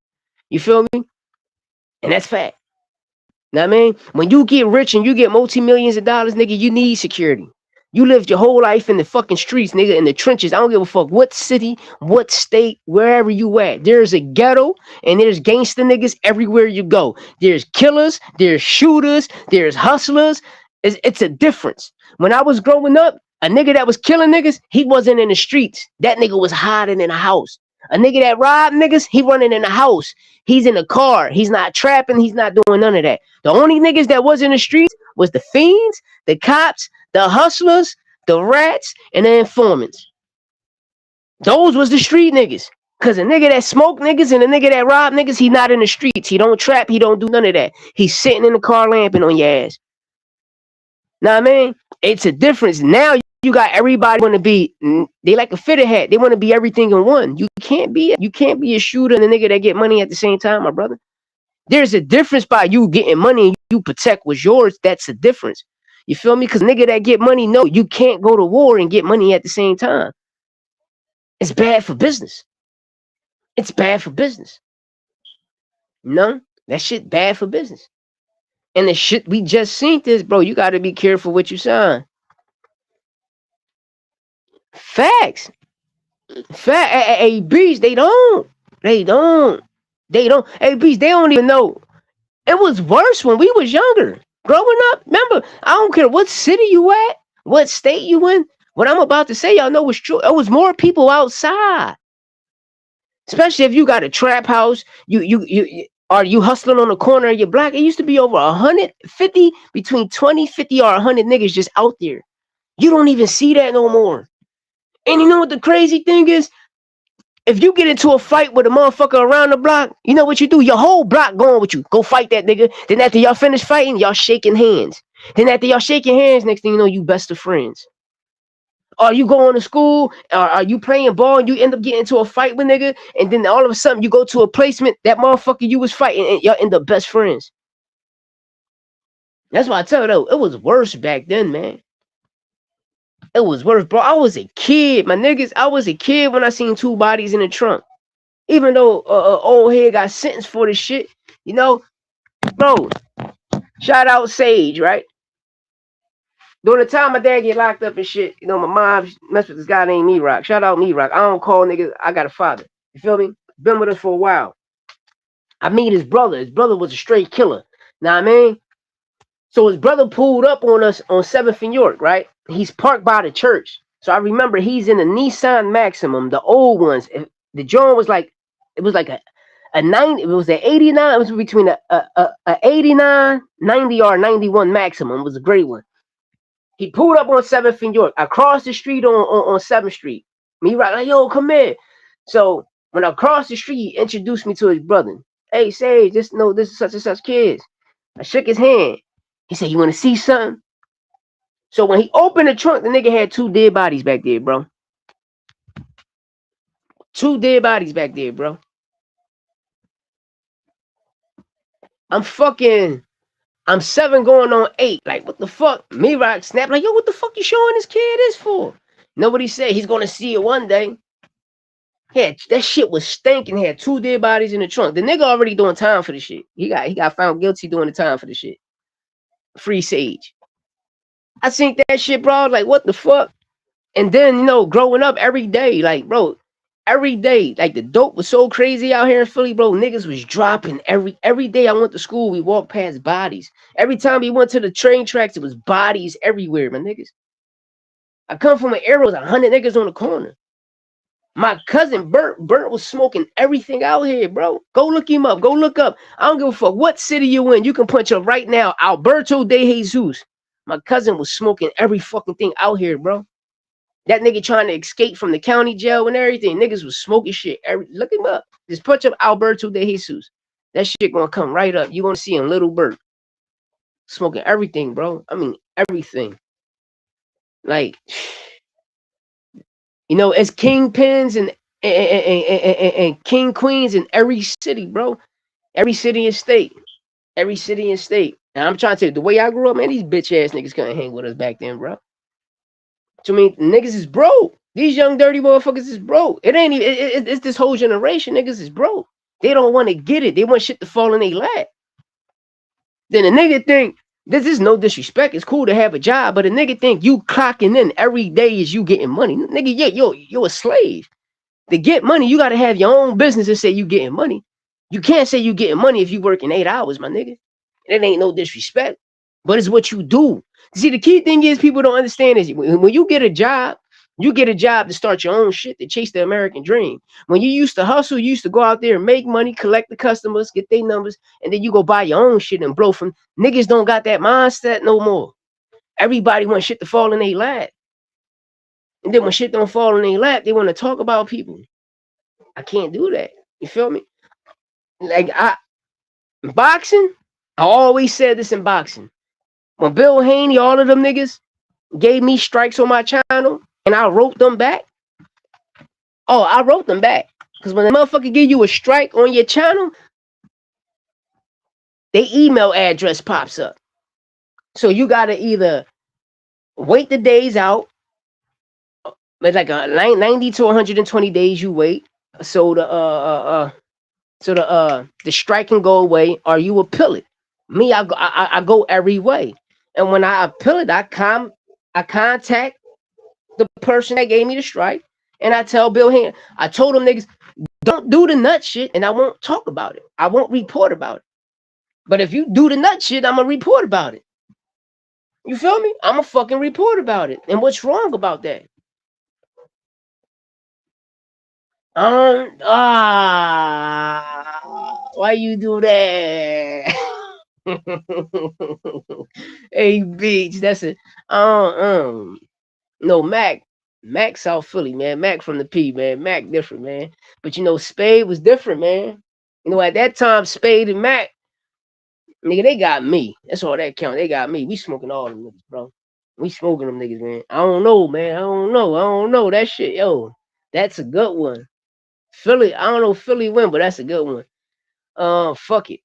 You feel me? And that's fact. Know what I mean? When you get rich and you get multi-millions of dollars, nigga, you need security. You lived your whole life in the fucking streets, nigga, in the trenches. I don't give a fuck what city, what state, wherever you at. There's a ghetto and there's gangster niggas everywhere you go. There's killers, there's shooters, there's hustlers. It's a difference. When I was growing up, a nigga that was killing niggas, he wasn't in the streets. That nigga was hiding in a house. A nigga that robbed niggas, he running in the house. He's in a car. He's not trapping. He's not doing none of that. The only niggas that was in the streets was the fiends, the cops, The hustlers, the rats, and the informants. Those was the street niggas. Cause a nigga that smoke niggas and a nigga that rob niggas, he not in the streets. He don't trap. He don't do none of that. He's sitting in the car lamping on your ass. Know what I mean? It's a difference. Now you got everybody want to be. They like a fitter hat. They want to be everything in one. You can't be a shooter and a nigga that get money at the same time, my brother. There's a difference by you getting money and you protect what's yours. That's the difference. You feel me? Because nigga that get money, no, you can't go to war and get money at the same time. It's bad for business. It's bad for business. No, that shit bad for business. And the shit we just seen this, bro. You got to be careful what you sign. Facts. ABs, they don't. ABs, they don't even know. It was worse when we was younger. Growing up, remember, I don't care what city you at, what state you in. What I'm about to say, y'all know was true. It was more people outside. Especially if you got a trap house, you hustling on the corner of your block. It used to be over 150, between 20, 50, or 100 niggas just out there. You don't even see that no more. And you know what the crazy thing is? If you get into a fight with a motherfucker around the block, you know what you do? Your whole block going with you. Go fight that nigga. Then after y'all finish fighting, y'all shaking hands. Then after y'all shaking hands, next thing you know, you best of friends. Or you going to school, or are you playing ball and you end up getting into a fight with nigga, and then all of a sudden you go to a placement, that motherfucker you was fighting, and y'all end up best friends. That's why I tell you though, it was worse back then, man. It was worse, bro. I was a kid, my niggas. I was a kid when I seen 2 bodies in the trunk. Even though old head got sentenced for this shit, you know, bro. Shout out Sage, right? During the time my dad get locked up and shit, you know, my mom messed with this guy named Me-Rock. Shout out Me-Rock. I don't call niggas. I got a father. You feel me? Been with us for a while. I meet his brother. His brother was a straight killer. Know what I mean? So his brother pulled up on us on 7th and York, right? He's parked by the church. So I remember he's in a Nissan Maximum, the old ones. The joint was like, it was like a 90, it was an 89, it was between a 89, 90, or 91 Maximum. It was a great one. He pulled up on 7th and York, across the street on 7th Street. Me right like, yo, come in. So when I crossed the street, he introduced me to his brother. Hey, Sage, this is such and such kids. I shook his hand. He said, you want to see something? So when he opened the trunk, the nigga had 2 dead bodies back there, bro. 2 dead bodies back there, bro. I'm 7 going on 8. Like, what the fuck? Me-Rock snapped like, yo, what the fuck you showing this kid this for? Nobody said he's gonna see it one day. Yeah, that shit was stinking. Had 2 dead bodies in the trunk. The nigga already doing time for the shit. He got found guilty doing the time for the shit. Free Sage. I seen that shit, bro. Like, what the fuck? And then, you know, growing up every day, like, bro, every day, like, the dope was so crazy out here in Philly, bro. Niggas was dropping every day I went to school, we walked past bodies. Every time we went to the train tracks, it was bodies everywhere, my niggas. I come from an era with 100 niggas on the corner. My cousin Bert was smoking everything out here, bro. Go look him up. Go look up. I don't give a fuck what city you in. You can punch up right now. Alberto de Jesus. My cousin was smoking every fucking thing out here, bro. That nigga trying to escape from the county jail and everything. Niggas was smoking shit. Look him up. Just punch up Alberto de Jesus. That shit gonna come right up. You gonna see him, Little Bert. Smoking everything, bro. I mean, everything. Like, you know, it's kingpins and king queens in every city, bro. Every city and state. Every city and state. And I'm trying to tell you, the way I grew up, man, these bitch ass niggas couldn't hang with us back then, bro. So I mean, niggas is broke. These young dirty motherfuckers is broke. It ain't even. It's this whole generation. Niggas is broke. They don't want to get it. They want shit to fall in their lap. Then a nigga think this is no disrespect. It's cool to have a job, but a nigga think you clocking in every day is you getting money. Nigga, yeah, you're a slave. To get money, you gotta have your own business and say you getting money. You can't say you getting money if you working 8 hours, my nigga. It ain't no disrespect, but it's what you do. See, the key thing is people don't understand is when you get a job to start your own shit, to chase the American dream. When you used to hustle, you used to go out there and make money, collect the customers, get their numbers, and then you go buy your own shit and blow from. Niggas don't got that mindset no more. Everybody want shit to fall in their lap. And then when shit don't fall in their lap, they want to talk about people. I can't do that. You feel me? Like boxing, I always said this in boxing. When Bill Haney, all of them niggas gave me strikes on my channel and I wrote them back. Oh, I wrote them back. Because when a motherfucker give you a strike on your channel, their email address pops up. So you gotta either wait the days out, but like 90 to 120 days you wait, so the strike can go away, or you appeal it. Me, I go every way, and when I appeal it, I contact the person that gave me the strike, and I tell Bill Haney, I told them niggas, don't do the nut shit, and I won't talk about it. I won't report about it. But if you do the nut shit, I'm gonna report about it. You feel me? I'm gonna fucking report about it. And what's wrong about that? Why you do that? Hey, Beach, that's it. No, Mac South Philly, man. Mac from the P, man. Mac different, man. But you know, Spade was different, man. You know, at that time, Spade and Mac, nigga, they got me. That's all that count. They got me. We smoking all them niggas, bro. We smoking them niggas, man. I don't know, man. I don't know. That shit, yo. That's a good one. Philly, I don't know if Philly win, but that's a good one. Fuck it.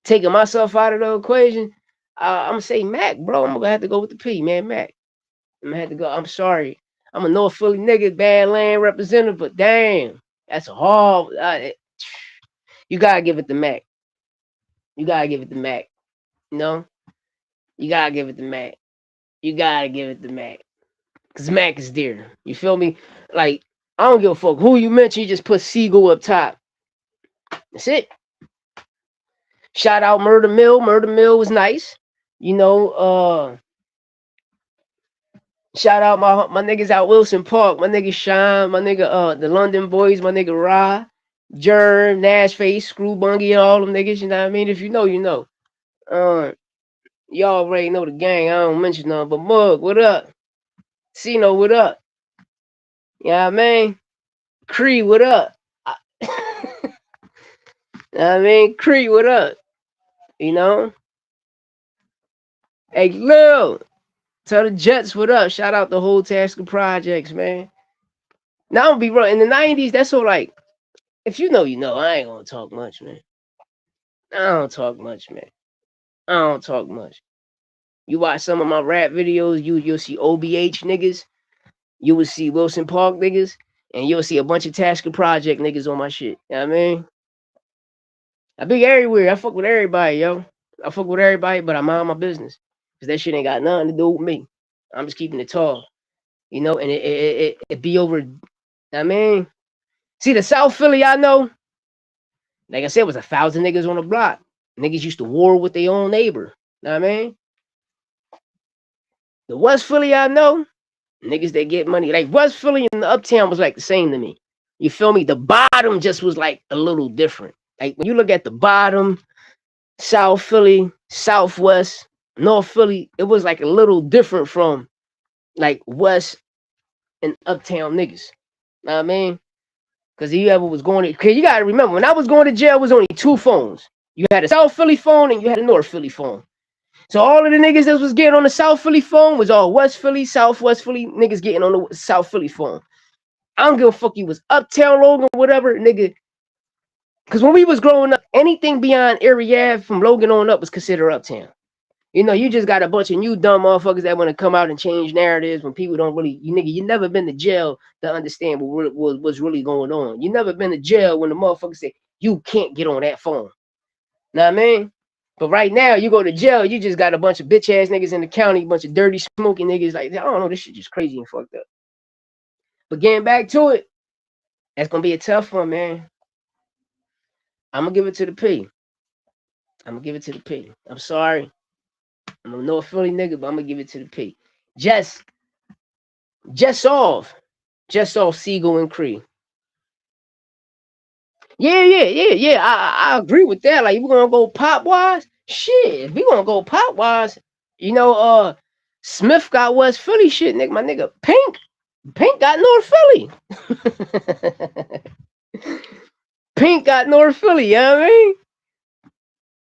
Taking myself out of the equation, I'm gonna say Mac, bro. I'm gonna have to go with the P, man. Mac. I'm gonna have to go. I'm sorry. I'm a North Philly nigga, Badland representative, but damn, that's a hard. You gotta give it to Mac. You gotta give it to Mac. You know, you gotta give it to Mac. You gotta give it to Mac, cause Mac is there. You feel me? Like I don't give a fuck who you mention. You just put Siegel up top. That's it. Shout out Murder Mill. Murder Mill was nice. You know, shout out my niggas out Wilson Park. My nigga Shine. My nigga the London Boys. My nigga Ra, Germ, Nash Face, Screw Bungie, and all them niggas. You know what I mean? If you know, you know. Y'all already know the gang. I don't mention none. But Mug, what up? Cino, what up? Yeah, you know I mean, Cree, what up? I mean, Cree, what up? You know? Hey, Lil, tell the Jets what up. Shout out the whole Tasker Projects, man. Now I'm gonna be wrong. In the 90s, that's so like, if you know, you know. I ain't gonna talk much, man. I don't talk much, man. I don't talk much. You watch some of my rap videos, you'll see OBH niggas, you will see Wilson Park niggas, and you'll see a bunch of Tasker Project niggas on my shit. You know what I mean? I be everywhere. I fuck with everybody, yo. I fuck with everybody, but I mind my business. Cause that shit ain't got nothing to do with me. I'm just keeping it tall. You know, and it be over. I mean, see the South Philly, I know. Like I said, was 1,000 niggas on the block. Niggas used to war with their own neighbor. Know what I mean? The West Philly, I know. Niggas that get money. Like West Philly and the Uptown was like the same to me. You feel me? The bottom just was like a little different. Like when you look at the bottom, South Philly, Southwest, North Philly, it was like a little different from like West and Uptown niggas. Know what I mean? Because you ever was going to, cause you gotta remember, when I was going to jail, it was only 2 phones. You had a South Philly phone and you had a North Philly phone. So all of the niggas that was getting on the South Philly phone was all West Philly, Southwest Philly niggas getting on the South Philly phone. I don't give a fuck you was Uptown, Logan, whatever, nigga. Because when we was growing up, anything beyond Area Ave from Logan on up was considered Uptown. You know, you just got a bunch of new dumb motherfuckers that want to come out and change narratives when people don't really, you never been to jail to understand what's really going on. You never been to jail when the motherfuckers say, you can't get on that phone. Know what I mean? But right now, you go to jail, you just got a bunch of bitch ass niggas in the county, a bunch of dirty smoking niggas. Like, I don't know, this shit just crazy and fucked up. But getting back to it, that's gonna be a tough one, man. I'm gonna give it to the P. I'm gonna give it to the P. I'm sorry. I'm a North Philly nigga, but I'm gonna give it to the P. Just off Siegel and Cree. Yeah. I agree with that. Like, if we're gonna go pop wise, shit. If we gonna go pop wise, You know, Smith got West Philly shit, nigga. My nigga Pink got North Philly. Pink got North Philly, you know what I mean?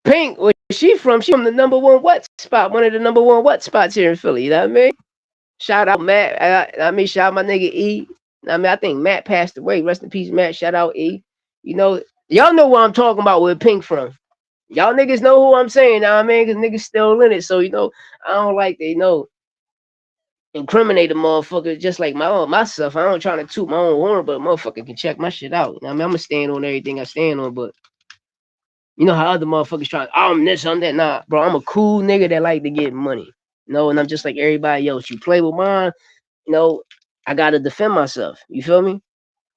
Pink, where she from the number one what spot, one of the number one what spots here in Philly, you know what I mean? Shout out Matt. Shout out my nigga E. I think Matt passed away. Rest in peace, Matt. Shout out E. You know, y'all know what I'm talking about where Pink from. Y'all niggas know who I'm saying now, because niggas still in it. So, you know, I don't like they know incriminate a motherfucker just like myself. I don't try to toot my own horn, but a motherfucker can check my shit out. I'm gonna stand on everything I stand on, but you know how other motherfuckers try, I'm this, I'm that. Nah, bro, I'm a cool nigga that like to get money. You know, and I'm just like everybody else. You play with mine, you know, I gotta defend myself. You feel me?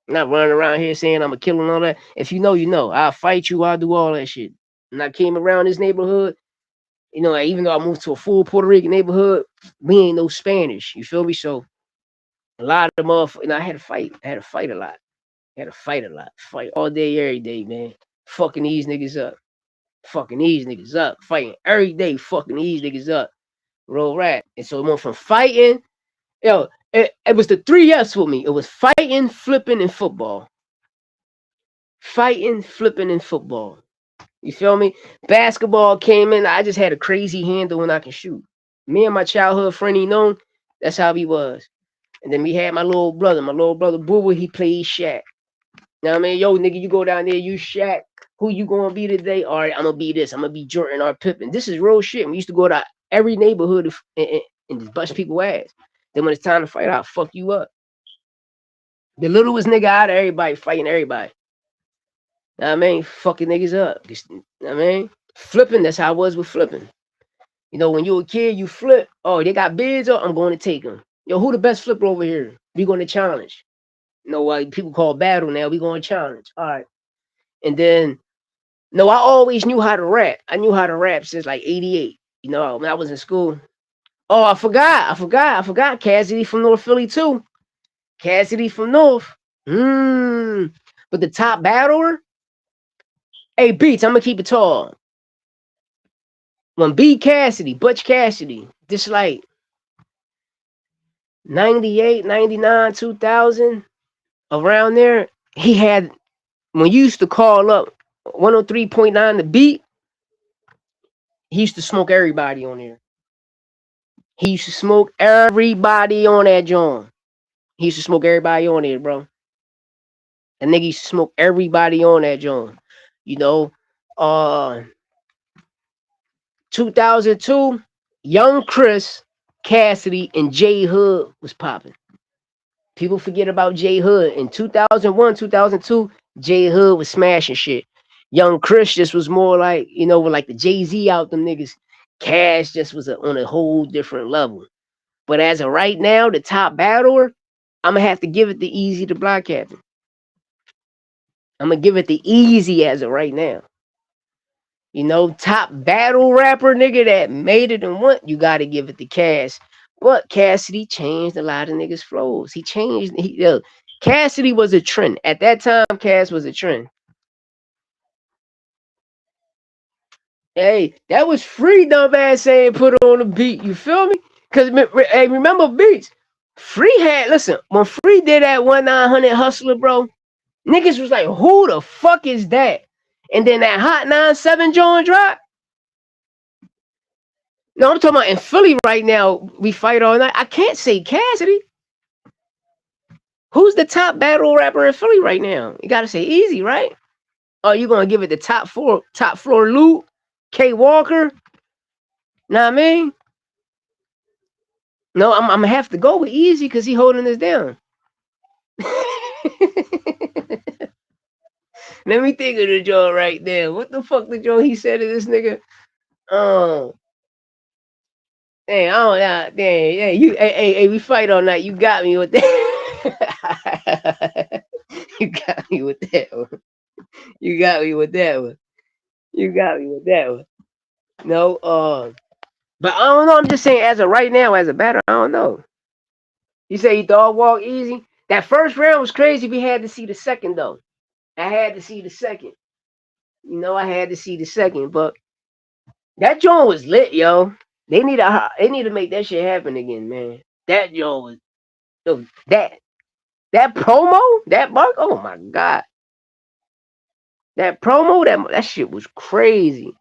I'm not running around here saying I'm a killer and all that. If you know, you know. I'll fight you, I'll do all that shit. And I came around this neighborhood, you know, even though I moved to a full Puerto Rican neighborhood, we ain't no Spanish. You feel me? So a lot of the motherfuckers, I had to fight. I had to fight a lot. I had to fight a lot. Fight all day, every day, man. Fucking these niggas up. Fucking these niggas up. Fighting every day, fucking these niggas up. Real rap. And so it went from fighting, it was the 3 F's with me. It was fighting, flipping, and football. Fighting, flipping, and football. You feel me? Basketball came in. I just had a crazy handle when I can shoot. Me and my childhood friend, that's how he was. And then we had my little brother Boo, where he played Shaq. You know what I mean? Yo, nigga, you go down there, you Shaq. Who you gonna be today? All right, I'm gonna be this. I'm gonna be Jordan or Pippen. This is real shit. We used to go to every neighborhood and just bust people ass. Then when it's time to fight, I'll fuck you up. The littlest nigga out of everybody fighting everybody. You know what I mean? Fucking niggas up. You know what I mean? Flipping, that's how I was with flipping. You know, when you a kid, you flip. Oh, they got bids up, I'm going to take them. Yo, who the best flipper over here? We going to challenge. You know, like people call battle now. We going to challenge. All right. And then, no, I always knew how to rap. I knew how to rap since like 88. You know, when I was in school. Oh, I forgot. Cassidy from North Philly too. Cassidy from North. But the top battler? Hey, Beats, I'm going to keep it tall. When Butch Cassidy, this like 98, 99, 2000, around there, he had, when you used to call up 103.9 the beat, he used to smoke everybody on there. He used to smoke everybody on that joint. He used to smoke everybody on it, bro. That nigga used to smoke everybody on that joint. You know, 2002, Young Chris, Cassidy, and J Hood was popping. People forget about J Hood. In 2001, 2002, J Hood was smashing shit. Young Chris just was more like, you know, with like the Jay-Z out them niggas. Cash just was on a whole different level. But as of right now, the top battler, I'm going to have to give it the Easy to Block Captain. I'm going to give it the Easy as of right now. You know, top battle rapper nigga that made it and went, you got to give it to Cass. But Cassidy changed a lot of niggas' flows. He changed. Cassidy was a trend. At that time, Cass was a trend. Hey, that was Free dumbass saying put on the beat. You feel me? Because, hey, remember Beats? Free had, listen, when Free did that 1-900 Hustler, bro, niggas was like, who the fuck is that? And then that Hot 97 joint drop. No, I'm talking about in Philly right now, we fight all night. I can't say Cassidy. Who's the top battle rapper in Philly right now? You gotta say Easy, right? Or you gonna give it the top floor Lou, K Walker? Know what I mean? No, I'm gonna have to go with Easy because he holding us down. Let me think of the joint right there. What the fuck the joint he said to this nigga? Dang, I don't know. Dang, hey, we fight all night. You got me with that. You got me with that one. You got me with that one. You got me with that one. No, but I don't know. I'm just saying, as of right now, as a batter, I don't know. You say you dog walk Easy. That first round was crazy. We had to see the second though. I had to see the second. You know, I had to see the second, but that joint was lit, yo. They need to make that shit happen again, man. That yo, that promo, that mark, oh my god. That promo, that shit was crazy.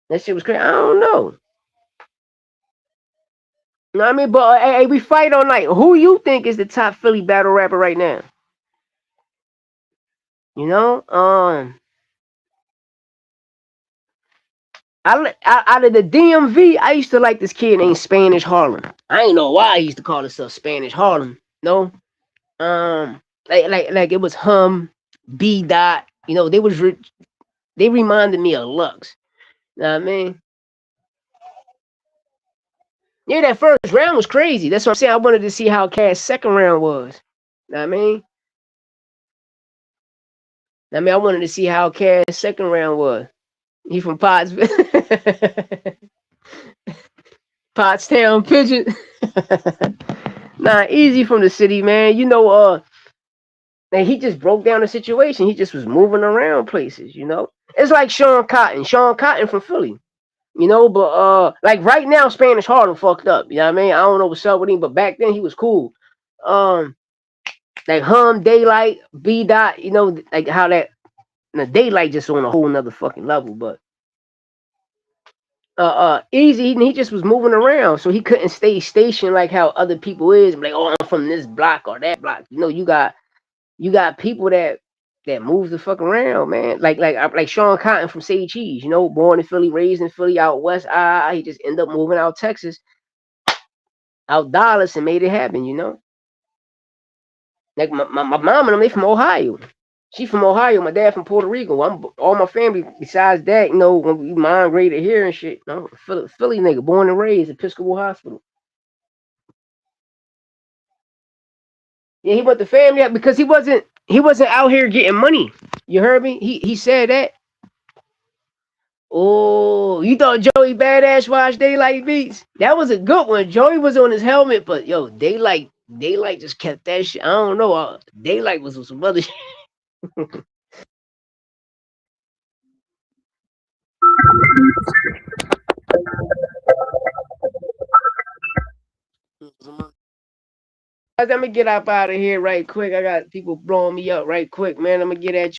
That shit was crazy. I don't know. You know what I mean? But hey, we fight all night. Who you think is the top Philly battle rapper right now? You know, out of the DMV, I used to like this kid named Spanish Harlem. I ain't know why he used to call himself Spanish Harlem. No, like it was B dot. You know, they reminded me of Lux. You know what I mean? Yeah, that first round was crazy. That's what I'm saying. I wanted to see how Cass' second round was. You know what I mean? I wanted to see how Cass' second round was. He from Pottsville. Pottstown Pigeon. Nah, easy from the city, man. You know, and he just broke down the situation. He just was moving around places, you know. It's like Sean Cotton. Sean Cotton from Philly. You know, but like right now Spanish Harlem fucked up. You know what I mean? I don't know what's up with him, but back then he was cool. Um like Daylight, B dot, you know, like how that the Daylight just on a whole nother fucking level, but Easy, he just was moving around, so he couldn't stay stationed like how other people is. Like, oh, I'm from this block or that block. You know, you got people that moves the fuck around, man. Like Sean Cotton from Say Cheese. You know, born in Philly, raised in Philly, out west. He just ended up moving out Texas, out Dallas, and made it happen. You know, like my mom and them, they from Ohio. She from Ohio. My dad from Puerto Rico. I'm all my family. Besides that, you know, when we migrated here and shit. You know, Philly nigga, born and raised, Episcopal Hospital. Yeah, he went to family because he wasn't out here getting money. You heard me? He said that. Oh, you thought Joey Badass watched Daylight Beats? That was a good one. Joey was on his helmet, but yo, Daylight just kept that shit. I don't know. Daylight was with some other shit. I'm gonna get up out of here right quick. I got people blowing me up right quick, man. I'm gonna get at you.